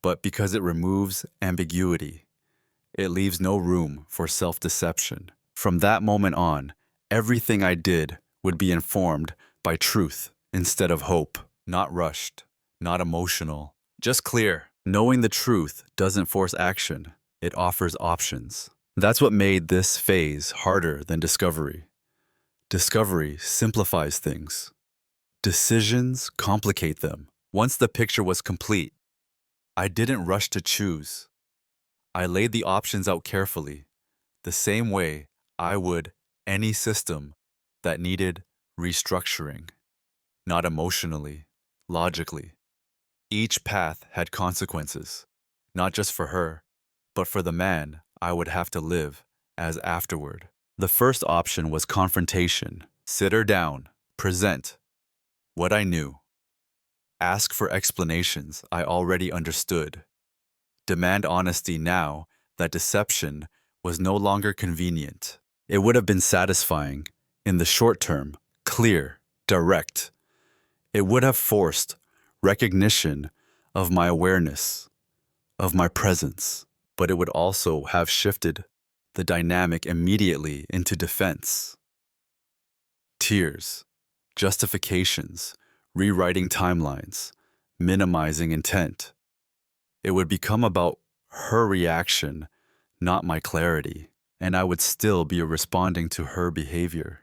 Speaker 1: but because it removes ambiguity. It leaves no room for self-deception. From that moment on, everything I did would be informed by truth instead of hope. Not rushed, not emotional, just clear. Knowing the truth doesn't force action. It offers options. That's what made this phase harder than discovery. Discovery simplifies things. Decisions complicate them. Once the picture was complete, I didn't rush to choose. I laid the options out carefully, the same way I would any system that needed restructuring. Not emotionally, logically. Each path had consequences. not just for her, but for the man I would have to live as afterward. The first option was confrontation. Sit her down, present what I knew, ask for explanations I already understood, demand honesty now that deception was no longer convenient. It would have been satisfying, in the short term, clear, direct. It would have forced recognition of my awareness, of my presence, but it would also have shifted the dynamic immediately into defense. Tears, justifications, rewriting timelines, minimizing intent. It would become about her reaction, not my clarity, and I would still be responding to her behavior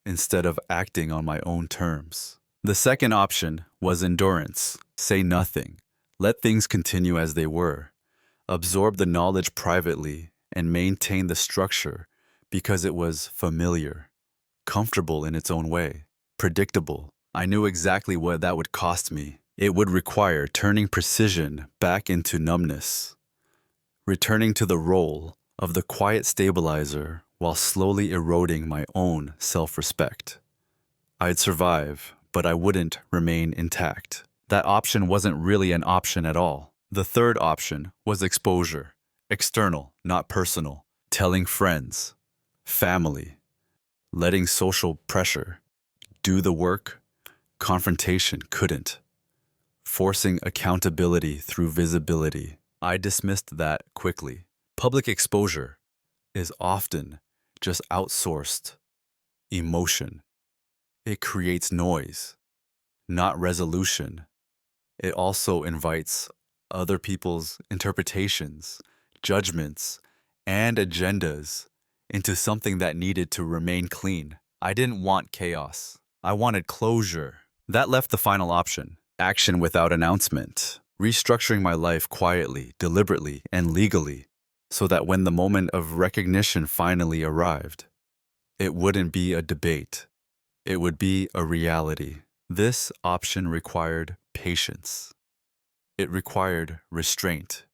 Speaker 1: instead of acting on my own terms. The second option was endurance. Say nothing. Let things continue as they were. Absorb the knowledge privately and maintain the structure because it was familiar, comfortable in its own way, predictable. I knew exactly what that would cost me. It would require turning precision back into numbness, returning to the role of the quiet stabilizer while slowly eroding my own self-respect. I'd survive, but I wouldn't remain intact. That option wasn't really an option at all. The third option was exposure, external, not personal, telling friends, family, letting social pressure do the work. Confrontation couldn't. Forcing accountability through visibility. I dismissed that quickly. Public exposure is often just outsourced emotion. It creates noise, not resolution. It also invites other people's interpretations, judgments, and agendas into something that needed to remain clean. I didn't want chaos. I wanted closure. That left the final option: action without announcement. Restructuring my life quietly, deliberately, and legally, so that when the moment of recognition finally arrived, it wouldn't be a debate. It would be a reality. This option required patience. It required restraint.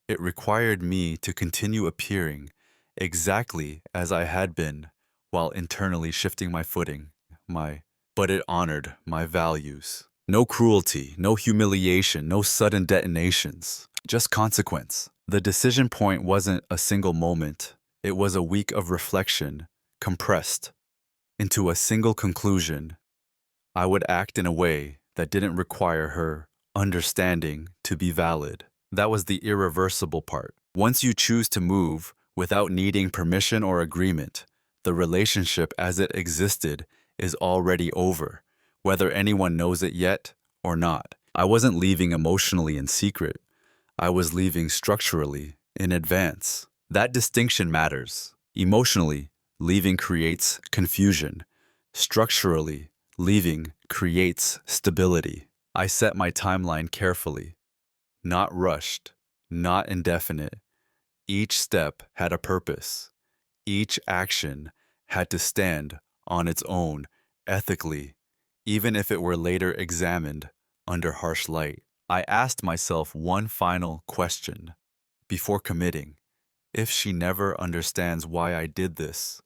Speaker 1: It required me to continue appearing exactly as I had been while internally shifting my footing, but it honored my values. No cruelty, no humiliation, no sudden detonations, just consequence. The decision point wasn't a single moment. It was a week of reflection, compressed into a single conclusion. I would act in a way that didn't require her understanding to be valid. That was the irreversible part. Once you choose to move without needing permission or agreement, the relationship as it existed is already over, whether anyone knows it yet or not. I wasn't leaving emotionally in secret. I was leaving structurally in advance. That distinction matters. Emotionally, leaving creates confusion. Structurally, leaving creates stability. I set my timeline carefully, not rushed, not indefinite. Each step had a purpose. Each action had to stand on its own, ethically, even if it were later examined under harsh light. I asked myself one final question before committing. If she never understands why I did this,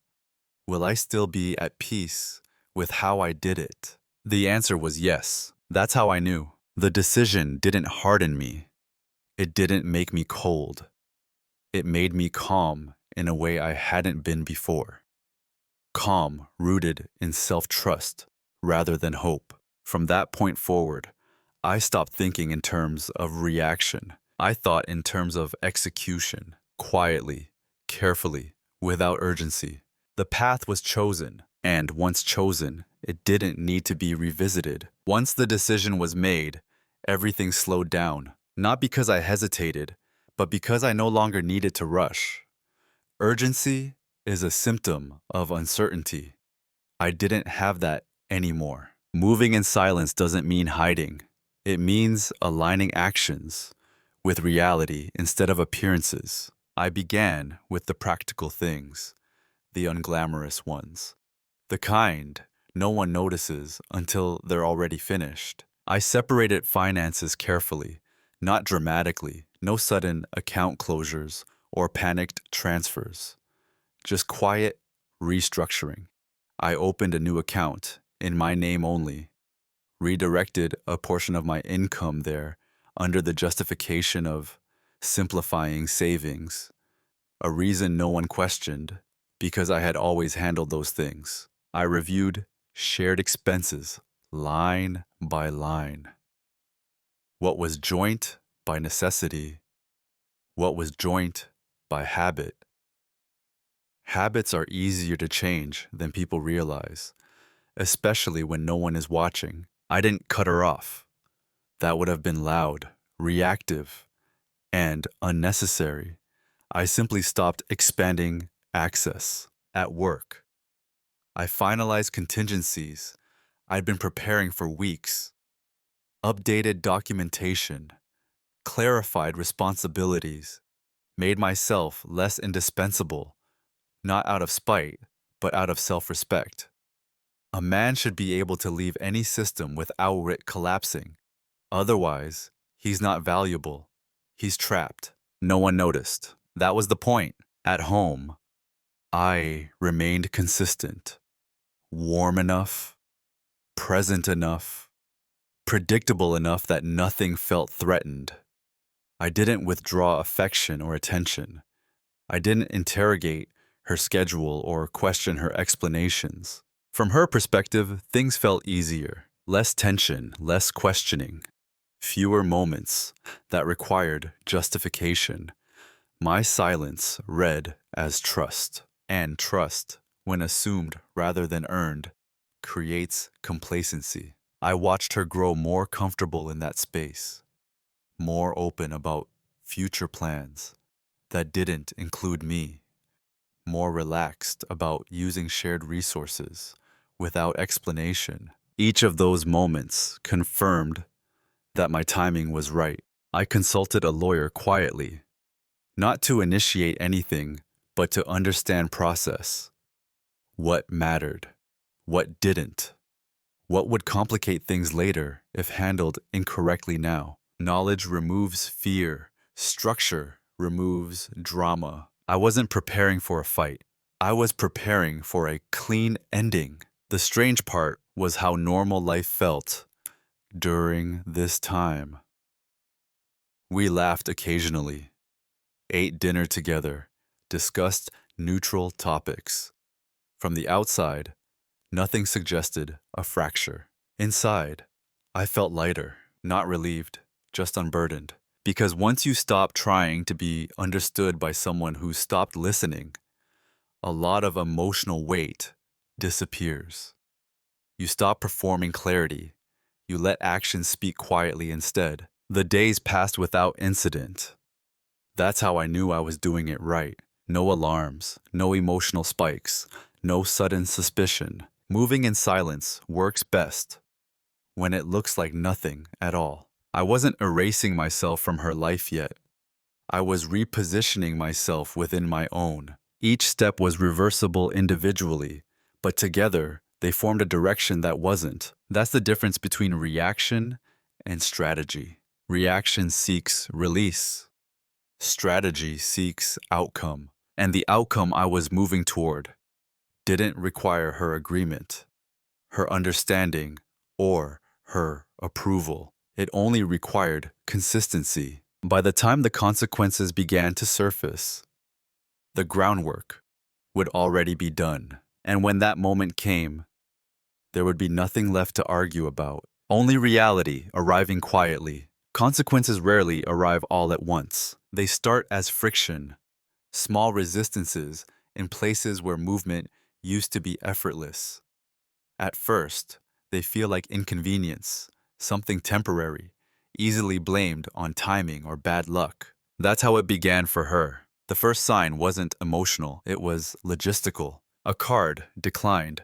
Speaker 1: will I still be at peace with how I did it? The answer was yes. That's how I knew. The decision didn't harden me. It didn't make me cold. It made me calm in a way I hadn't been before. Calm rooted in self-trust rather than hope. From that point forward, I stopped thinking in terms of reaction. I thought in terms of execution, quietly, carefully, without urgency. The path was chosen, and once chosen, it didn't need to be revisited. Once the decision was made, everything slowed down. Not because I hesitated, but because I no longer needed to rush. Urgency is a symptom of uncertainty. I didn't have that anymore. Moving in silence doesn't mean hiding. It means aligning actions with reality instead of appearances. I began with the practical things, the unglamorous ones, the kind no one notices until they're already finished. I separated finances carefully, not dramatically, No sudden account closures or panicked transfers. Just quiet restructuring. I opened a new account in my name only, redirected a portion of my income there under the justification of simplifying savings, a reason no one questioned because I had always handled those things. I reviewed shared expenses line by line. What was joint by necessity? What was joint by habit? Habits are easier to change than people realize, especially when no one is watching. I didn't cut her off. That would have been loud, reactive, and unnecessary. I simply stopped expanding access at work. I finalized contingencies I'd been preparing for weeks, updated documentation, clarified responsibilities, made myself less indispensable, not out of spite, but out of self-respect. A man should be able to leave any system without it collapsing. Otherwise, he's not valuable. He's trapped. No one noticed. That was the point. At home, I remained consistent, warm enough, present enough, predictable enough that nothing felt threatened. I didn't withdraw affection or attention. I didn't interrogate her schedule or question her explanations. From her perspective, things felt easier. Less tension, less questioning, fewer moments that required justification. My silence read as trust, and trust, when assumed rather than earned, creates complacency. I watched her grow more comfortable in that space, more open about future plans that didn't include me, more relaxed about using shared resources without explanation. Each of those moments confirmed that my timing was right. I consulted a lawyer quietly, not to initiate anything, but to understand process. What mattered? What didn't? What would complicate things later if handled incorrectly now? Knowledge removes fear. Structure removes drama. I wasn't preparing for a fight. I was preparing for a clean ending. The strange part was how normal life felt during this time. We laughed occasionally, ate dinner together, discussed neutral topics. From the outside, nothing suggested a fracture. Inside, I felt lighter, not relieved, just unburdened. Because once you stop trying to be understood by someone who stopped listening, a lot of emotional weight disappears. You stop performing clarity. You let actions speak quietly instead. The days passed without incident. That's how I knew I was doing it right. No alarms, no emotional spikes, no sudden suspicion. Moving in silence works best when it looks like nothing at all. I wasn't erasing myself from her life yet. I was repositioning myself within my own. Each step was reversible individually, but together they formed a direction that wasn't. That's the difference between reaction and strategy. Reaction seeks release. Strategy seeks outcome. And the outcome I was moving toward didn't require her agreement, her understanding, or her approval. It only required consistency. By the time the consequences began to surface, the groundwork would already be done. And when that moment came, there would be nothing left to argue about, only reality arriving quietly. Consequences rarely arrive all at once. They start as friction, small resistances in places where movement used to be effortless. At first, they feel like inconvenience, something temporary, easily blamed on timing or bad luck. That's how it began for her. The first sign wasn't emotional, it was logistical. A card declined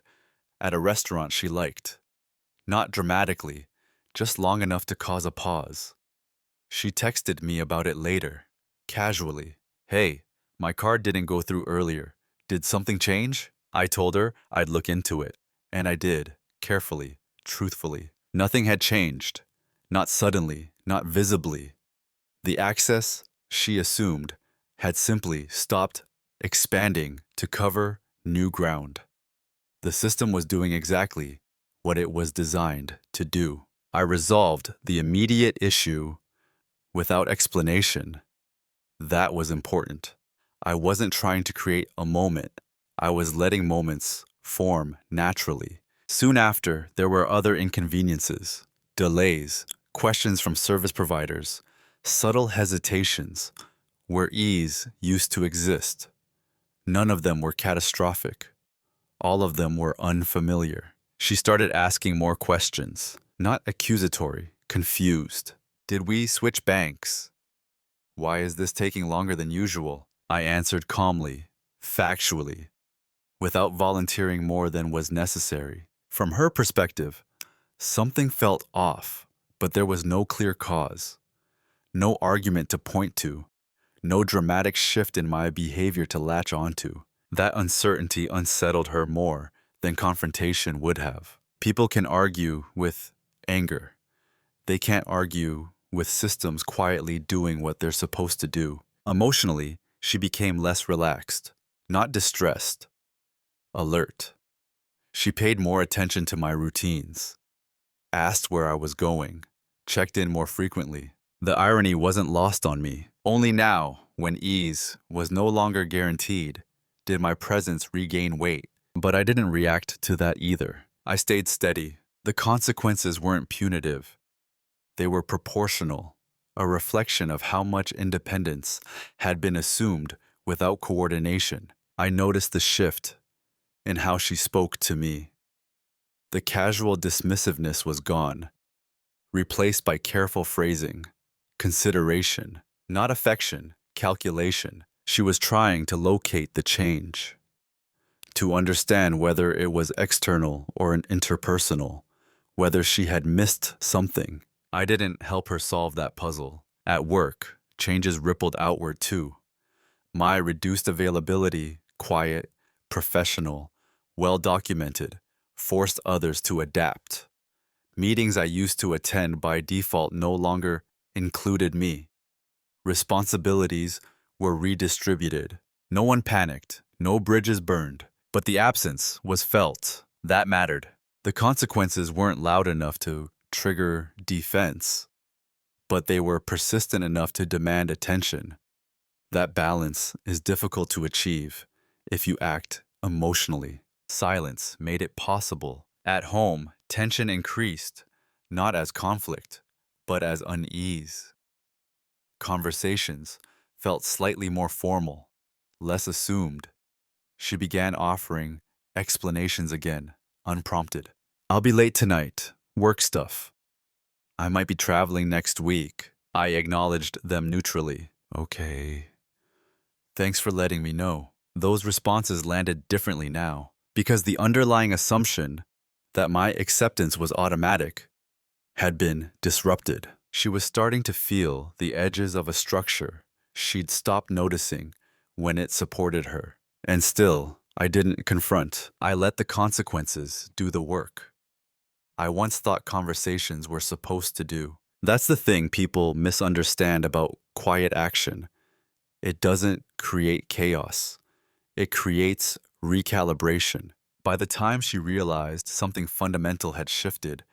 Speaker 1: at a restaurant she liked. Not dramatically, just long enough to cause a pause. She texted me about it later, casually. Hey, my card didn't go through earlier. Did something change? I told her I'd look into it. And I did, carefully, truthfully. Nothing had changed. Not suddenly, not visibly. The access, she assumed, had simply stopped expanding to cover new ground. The system was doing exactly what it was designed to do. I resolved the immediate issue without explanation. That was important. I wasn't trying to create a moment. I was letting moments form naturally. Soon after, there were other inconveniences, delays, questions from service providers, subtle hesitations where ease used to exist. None of them were catastrophic. All of them were unfamiliar. She started asking more questions, not accusatory, confused. Did we switch banks? Why is this taking longer than usual? I answered calmly, factually, without volunteering more than was necessary. From her perspective, something felt off, but there was no clear cause, no argument to point to, no dramatic shift in my behavior to latch onto. That uncertainty unsettled her more than confrontation would have. People can argue with anger. They can't argue with systems quietly doing what they're supposed to do. Emotionally, she became less relaxed, not distressed, alert. She paid more attention to my routines, asked where I was going, checked in more frequently. The irony wasn't lost on me. Only now, when ease was no longer guaranteed, did my presence regain weight. But I didn't react to that either. I stayed steady. The consequences weren't punitive. They were proportional, a reflection of how much independence had been assumed without coordination. I noticed the shift in how she spoke to me. The casual dismissiveness was gone, replaced by careful phrasing, consideration, not affection, calculation. She was trying to locate the change, to understand whether it was external or interpersonal, whether she had missed something. I didn't help her solve that puzzle. At work, changes rippled outward too. My reduced availability, quiet, professional, well documented, forced others to adapt. Meetings I used to attend by default no longer included me. Responsibilities were redistributed. No one panicked, no bridges burned, but the absence was felt. That mattered. The consequences weren't loud enough to trigger defense, but they were persistent enough to demand attention. That balance is difficult to achieve if you act emotionally. Silence made it possible. At home, tension increased, not as conflict, but as unease. Conversations felt slightly more formal, less assumed. She began offering explanations again, unprompted. I'll be late tonight. Work stuff. I might be traveling next week. I acknowledged them neutrally. Okay. Thanks for letting me know. Those responses landed differently now, because the underlying assumption that my acceptance was automatic had been disrupted. She was starting to feel the edges of a structure she'd stopped noticing when it supported her. And still, I didn't confront. I let the consequences do the work I once thought conversations were supposed to do. That's the thing people misunderstand about quiet action. It doesn't create chaos. It creates recalibration. By the time she realized something fundamental had shifted,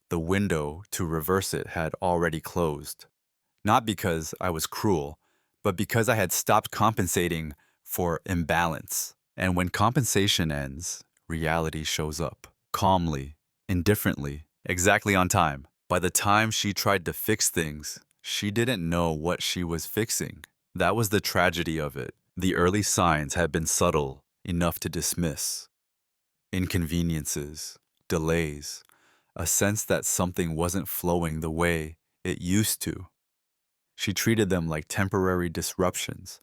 Speaker 1: the window to reverse it had already closed. Not because I was cruel, but because I had stopped compensating for imbalance. And when compensation ends, reality shows up, calmly, indifferently, exactly on time. By the time she tried to fix things, she didn't know what she was fixing. That was the tragedy of it. The early signs had been subtle enough to dismiss. Inconveniences, delays, a sense that something wasn't flowing the way it used to. She treated them like temporary disruptions,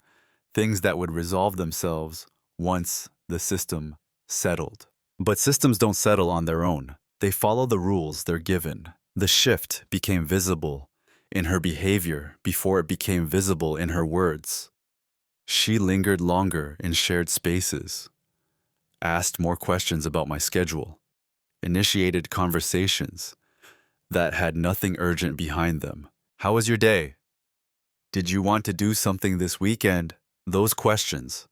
Speaker 1: things that would resolve themselves once the system settled. But systems don't settle on their own. They follow the rules they're given. The shift became visible in her behavior before it became visible in her words. She lingered longer in shared spaces, asked more questions about my schedule, initiated conversations that had nothing urgent behind them. How was your day? Did you want to do something this weekend? Those questions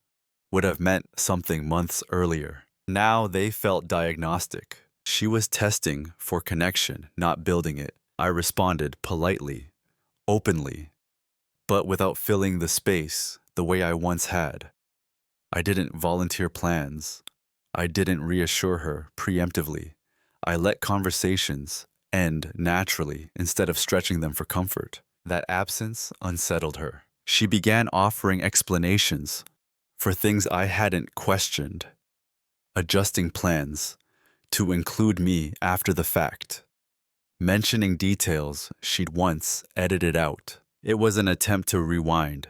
Speaker 1: would have meant something months earlier. Now they felt diagnostic. She was testing for connection, not building it. I responded politely, openly, but without filling the space the way I once had. I didn't volunteer plans. I didn't reassure her preemptively. I let conversations end naturally instead of stretching them for comfort. That absence unsettled her. She began offering explanations for things I hadn't questioned, adjusting plans to include me after the fact, mentioning details she'd once edited out. It was an attempt to rewind,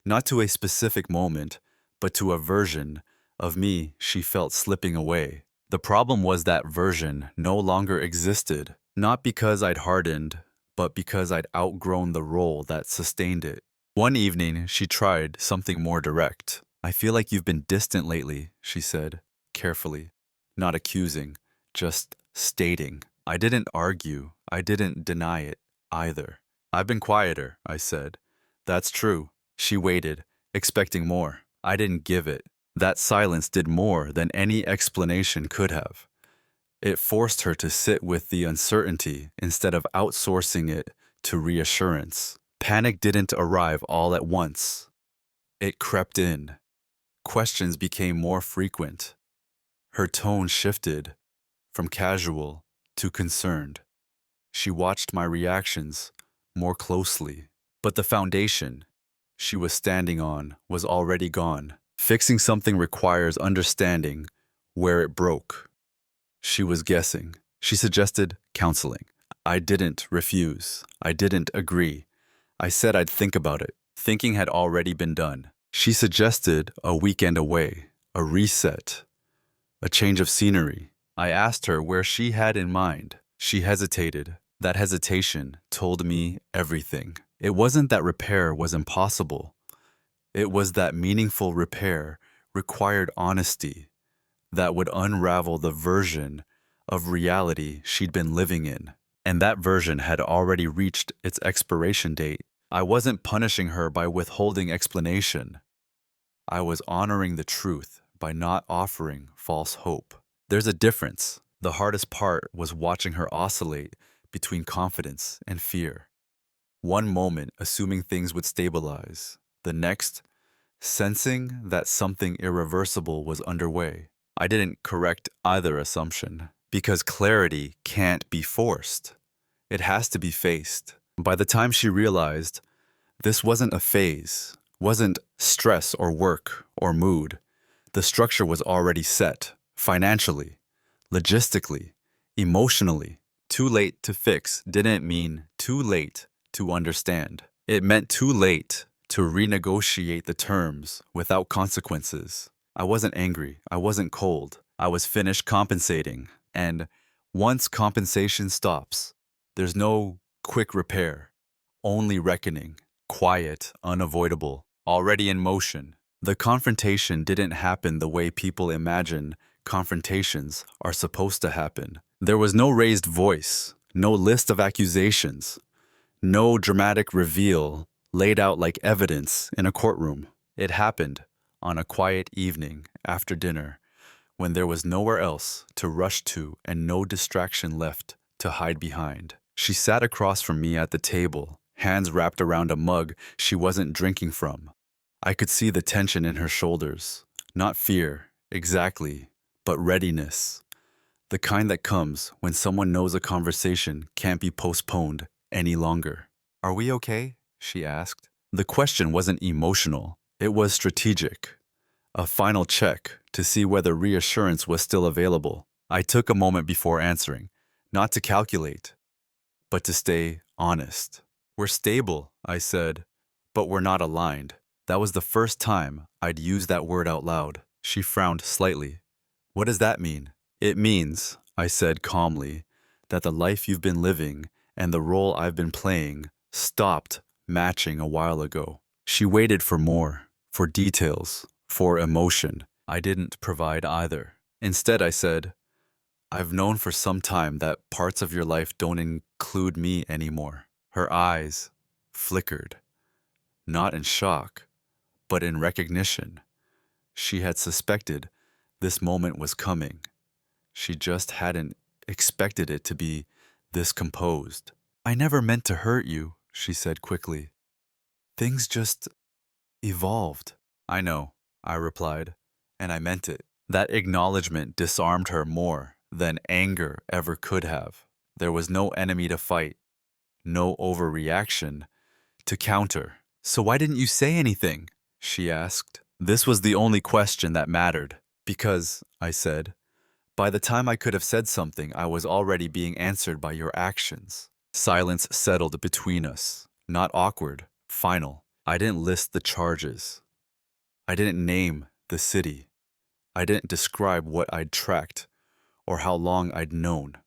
Speaker 1: not to a specific moment, but to a version of me she felt slipping away. The problem was that version no longer existed, not because I'd hardened, but because I'd outgrown the role that sustained it. One evening, she tried something more direct. I feel like you've been distant lately, she said, carefully, not accusing, just stating. I didn't argue. I didn't deny it either. I've been quieter, I said. That's true. She waited, expecting more. I didn't give it. That silence did more than any explanation could have. It forced her to sit with the uncertainty instead of outsourcing it to reassurance. Panic didn't arrive all at once. It crept in. Questions became more frequent. Her tone shifted from casual to concerned. She watched my reactions more closely. But the foundation she was standing on was already gone. Fixing something requires understanding where it broke. She was guessing. She suggested counseling. I didn't refuse. I didn't agree. I said I'd think about it. Thinking had already been done. She suggested a weekend away, a reset, a change of scenery. I asked her where she had in mind. She hesitated. That hesitation told me everything. It wasn't that repair was impossible. It was that meaningful repair required honesty that would unravel the version of reality she'd been living in. And that version had already reached its expiration date. I wasn't punishing her by withholding explanation. I was honoring the truth by not offering false hope. There's a difference. The hardest part was watching her oscillate between confidence and fear. One moment assuming things would stabilize, the next sensing that something irreversible was underway. I didn't correct either assumption, because clarity can't be forced. It has to be faced. By the time she realized this wasn't a phase, wasn't stress or work or mood, the structure was already set, financially, logistically, emotionally. Too late to fix didn't mean too late to understand. It meant too late to renegotiate the terms without consequences. I wasn't angry. I wasn't cold. I was finished compensating. And once compensation stops, there's no quick repair, only reckoning, quiet, unavoidable, already in motion. The confrontation didn't happen the way people imagine confrontations are supposed to happen. There was no raised voice, no list of accusations, no dramatic reveal laid out like evidence in a courtroom. It happened on a quiet evening after dinner when there was nowhere else to rush to and no distraction left to hide behind. She sat across from me at the table, hands wrapped around a mug she wasn't drinking from. I could see the tension in her shoulders. Not fear, exactly, but readiness. The kind that comes when someone knows a conversation can't be postponed any longer. Are we okay? She asked. The question wasn't emotional. It was strategic. A final check to see whether reassurance was still available. I took a moment before answering, not to calculate, but to stay honest. We're stable, I said, but we're not aligned. That was the first time I'd used that word out loud. She frowned slightly. What does that mean? It means, I said calmly, that the life you've been living and the role I've been playing stopped matching a while ago. She waited for more, for details, for emotion. I didn't provide either. Instead, I said, I've known for some time that parts of your life don't include me anymore. Her eyes flickered. not in shock, but in recognition. She had suspected this moment was coming. She just hadn't expected it to be this composed. "I never meant to hurt you," she said quickly. "Things just evolved." "I know," I replied, and I meant it. That acknowledgement disarmed her more than anger ever could have. There was no enemy to fight, no overreaction to counter. "So why didn't you say anything?" she asked. This was the only question that mattered. "Because," I said, "by the time I could have said something, I was already being answered by your actions." Silence settled between us. Not awkward, final. I didn't list the charges. I didn't name the city. I didn't describe what I'd tracked or how long I'd known.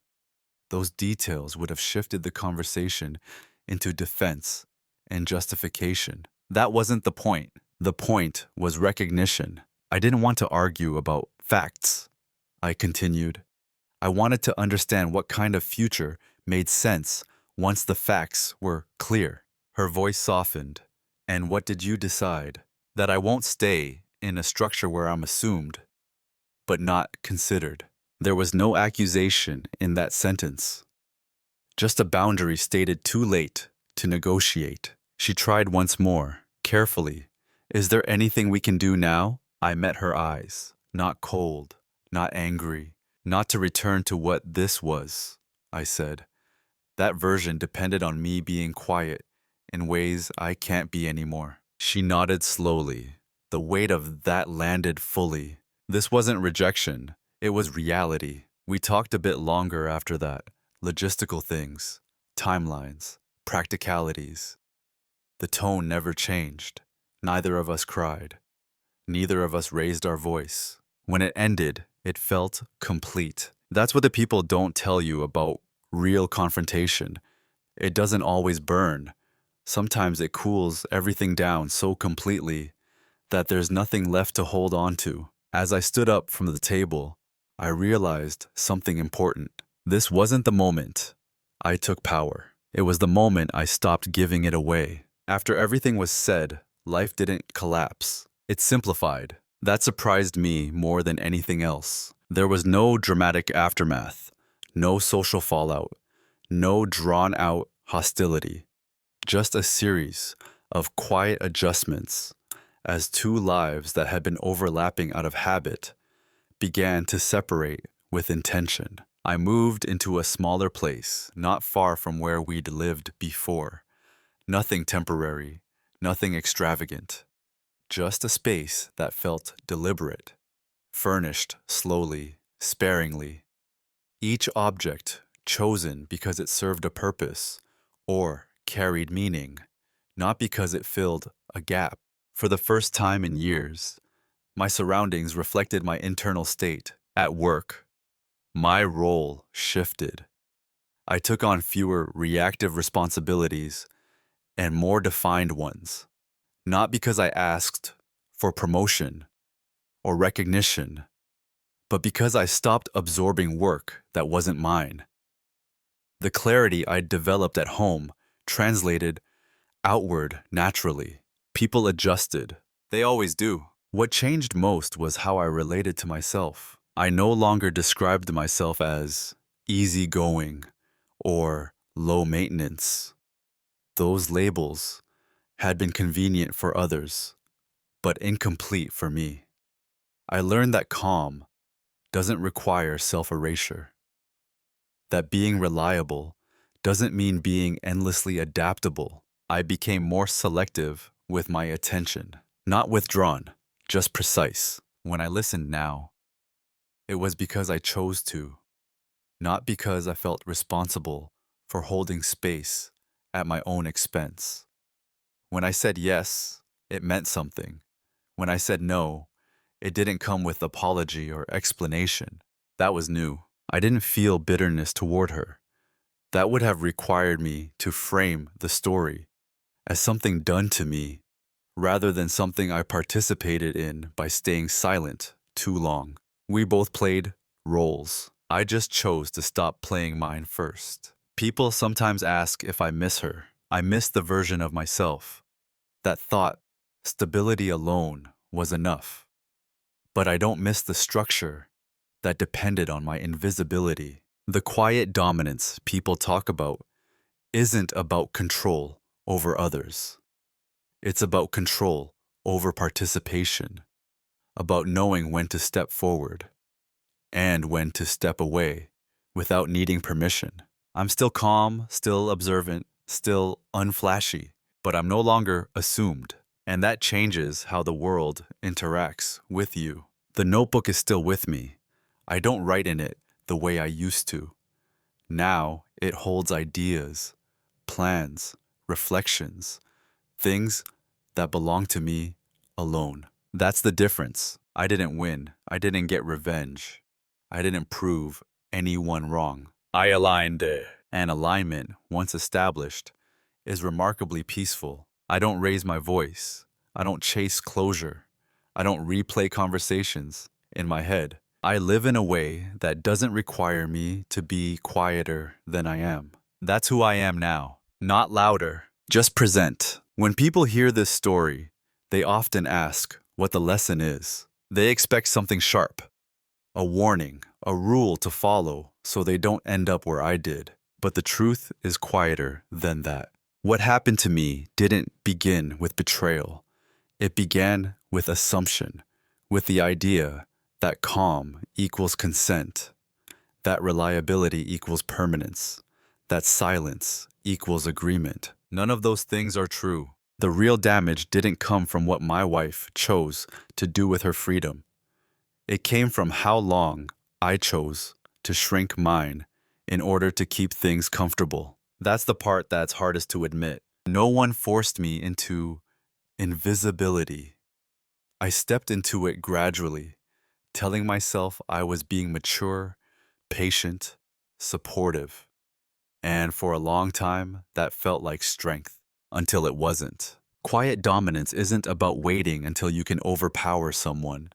Speaker 1: Those details would have shifted the conversation into defense and justification. That wasn't the point. The point was recognition. I didn't want to argue about facts, I continued. I wanted to understand what kind of future made sense once the facts were clear. Her voice softened. "And what did you decide?" "That I won't stay in a structure where I'm assumed, but not considered." There was no accusation in that sentence, just a boundary stated too late to negotiate. She tried once more, carefully. "Is there anything we can do now?" I met her eyes, not cold, not angry, not to return to what this was, I said. That version depended on me being quiet in ways I can't be anymore. She nodded slowly. The weight of that landed fully. This wasn't rejection. It was reality. We talked a bit longer after that. Logistical things, timelines, practicalities. The tone never changed. Neither of us cried. Neither of us raised our voice. When it ended, it felt complete. That's what the people don't tell you about real confrontation. It doesn't always burn. Sometimes it cools everything down so completely that there's nothing left to hold on to. As I stood up from the table, I realized something important. This wasn't the moment I took power. It was the moment I stopped giving it away. After everything was said, life didn't collapse. It simplified. That surprised me more than anything else. There was no dramatic aftermath, no social fallout, no drawn-out hostility. Just a series of quiet adjustments as two lives that had been overlapping out of habit began to separate with intention. I moved into a smaller place, not far from where we'd lived before. Nothing temporary, nothing extravagant. Just a space that felt deliberate, furnished slowly, sparingly. Each object chosen because it served a purpose or carried meaning, not because it filled a gap. For the first time in years, my surroundings reflected my internal state. At work, my role shifted. I took on fewer reactive responsibilities and more defined ones, not because I asked for promotion or recognition, but because I stopped absorbing work that wasn't mine. The clarity I'd developed at home translated outward naturally. People adjusted. They always do. What changed most was how I related to myself. I no longer described myself as easygoing or low maintenance. Those labels had been convenient for others, but incomplete for me. I learned that calm doesn't require self-erasure, that being reliable doesn't mean being endlessly adaptable. I became more selective with my attention, not withdrawn, just precise. When I listened now, it was because I chose to, not because I felt responsible for holding space at my own expense. When I said yes, it meant something. When I said no, it didn't come with apology or explanation. That was new. I didn't feel bitterness toward her. That would have required me to frame the story as something done to me rather than something I participated in by staying silent too long. We both played roles. I just chose to stop playing mine first. People sometimes ask if I miss her. I miss the version of myself that thought stability alone was enough. But I don't miss the structure that depended on my invisibility. The quiet dominance people talk about isn't about control over others. It's about control over participation, about knowing when to step forward and when to step away without needing permission. I'm still calm, still observant, still unflashy, but I'm no longer assumed. And that changes how the world interacts with you. The notebook is still with me. I don't write in it the way I used to. Now it holds ideas, plans, reflections, things that belong to me alone. That's the difference. I didn't win. I didn't get revenge. I didn't prove anyone wrong. I aligned. And alignment, once established, is remarkably peaceful. I don't raise my voice. I don't chase closure. I don't replay conversations in my head. I live in a way that doesn't require me to be quieter than I am. That's who I am now. Not louder, just present. When people hear this story, they often ask what the lesson is. They expect something sharp, a warning, a rule to follow so they don't end up where I did. But the truth is quieter than that. What happened to me didn't begin with betrayal. It began with assumption, with the idea that calm equals consent, that reliability equals permanence, that silence equals agreement. None of those things are true. The real damage didn't come from what my wife chose to do with her freedom. It came from how long I chose to shrink mine in order to keep things comfortable. That's the part that's hardest to admit. No one forced me into invisibility. I stepped into it gradually, telling myself I was being mature, patient, supportive. And for a long time, that felt like strength, until it wasn't. Quiet dominance isn't about waiting until you can overpower someone.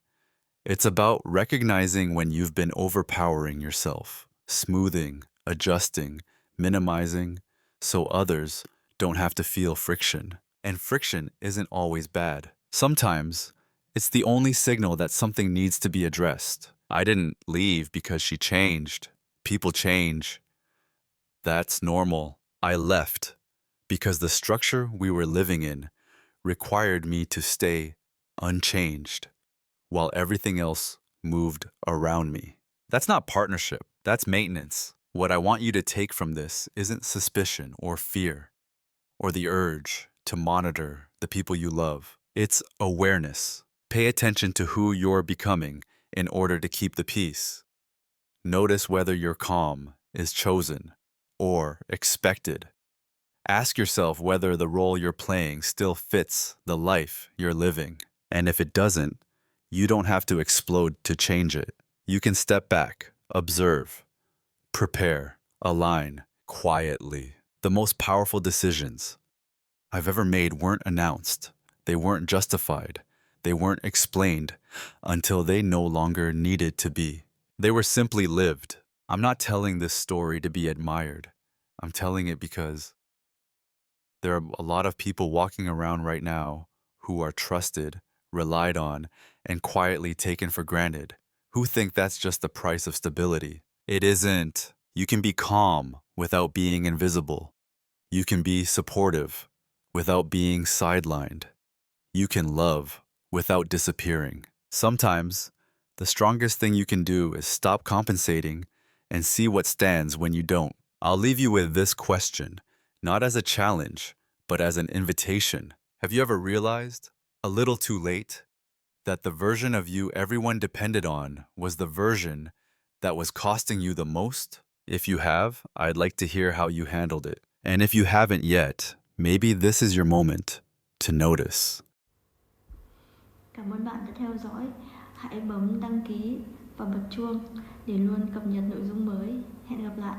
Speaker 1: It's about recognizing when you've been overpowering yourself, smoothing, adjusting, minimizing, so others don't have to feel friction. And friction isn't always bad. Sometimes, it's the only signal that something needs to be addressed. I didn't leave because she changed. People change. That's normal. I left because the structure we were living in required me to stay unchanged while everything else moved around me. That's not partnership, that's maintenance. What I want you to take from this isn't suspicion or fear or the urge to monitor the people you love. It's awareness. Pay attention to who you're becoming in order to keep the peace. Notice whether your calm is chosen or expected. Ask yourself whether the role you're playing still fits the life you're living. And if it doesn't, you don't have to explode to change it. You can step back, observe, prepare, align quietly. The most powerful decisions I've ever made weren't announced. They weren't justified. They weren't explained until they no longer needed to be. They were simply lived. I'm not telling this story to be admired. I'm telling it because there are a lot of people walking around right now who are trusted, relied on, and quietly taken for granted, who think that's just the price of stability. It isn't. You can be calm without being invisible. You can be supportive without being sidelined. You can love without disappearing. Sometimes, the strongest thing you can do is stop compensating and see what stands when you don't. I'll leave you with this question, not as a challenge, but as an invitation. Have you ever realized, a little too late, that the version of you everyone depended on was the version that was costing you the most? If you have, I'd like to hear how you handled it. And if you haven't yet, maybe this is your moment to notice.
Speaker 2: Cảm ơn bạn đã theo dõi. Hãy bấm đăng ký và bật chuông để luôn cập nhật nội dung mới. Hẹn gặp lại.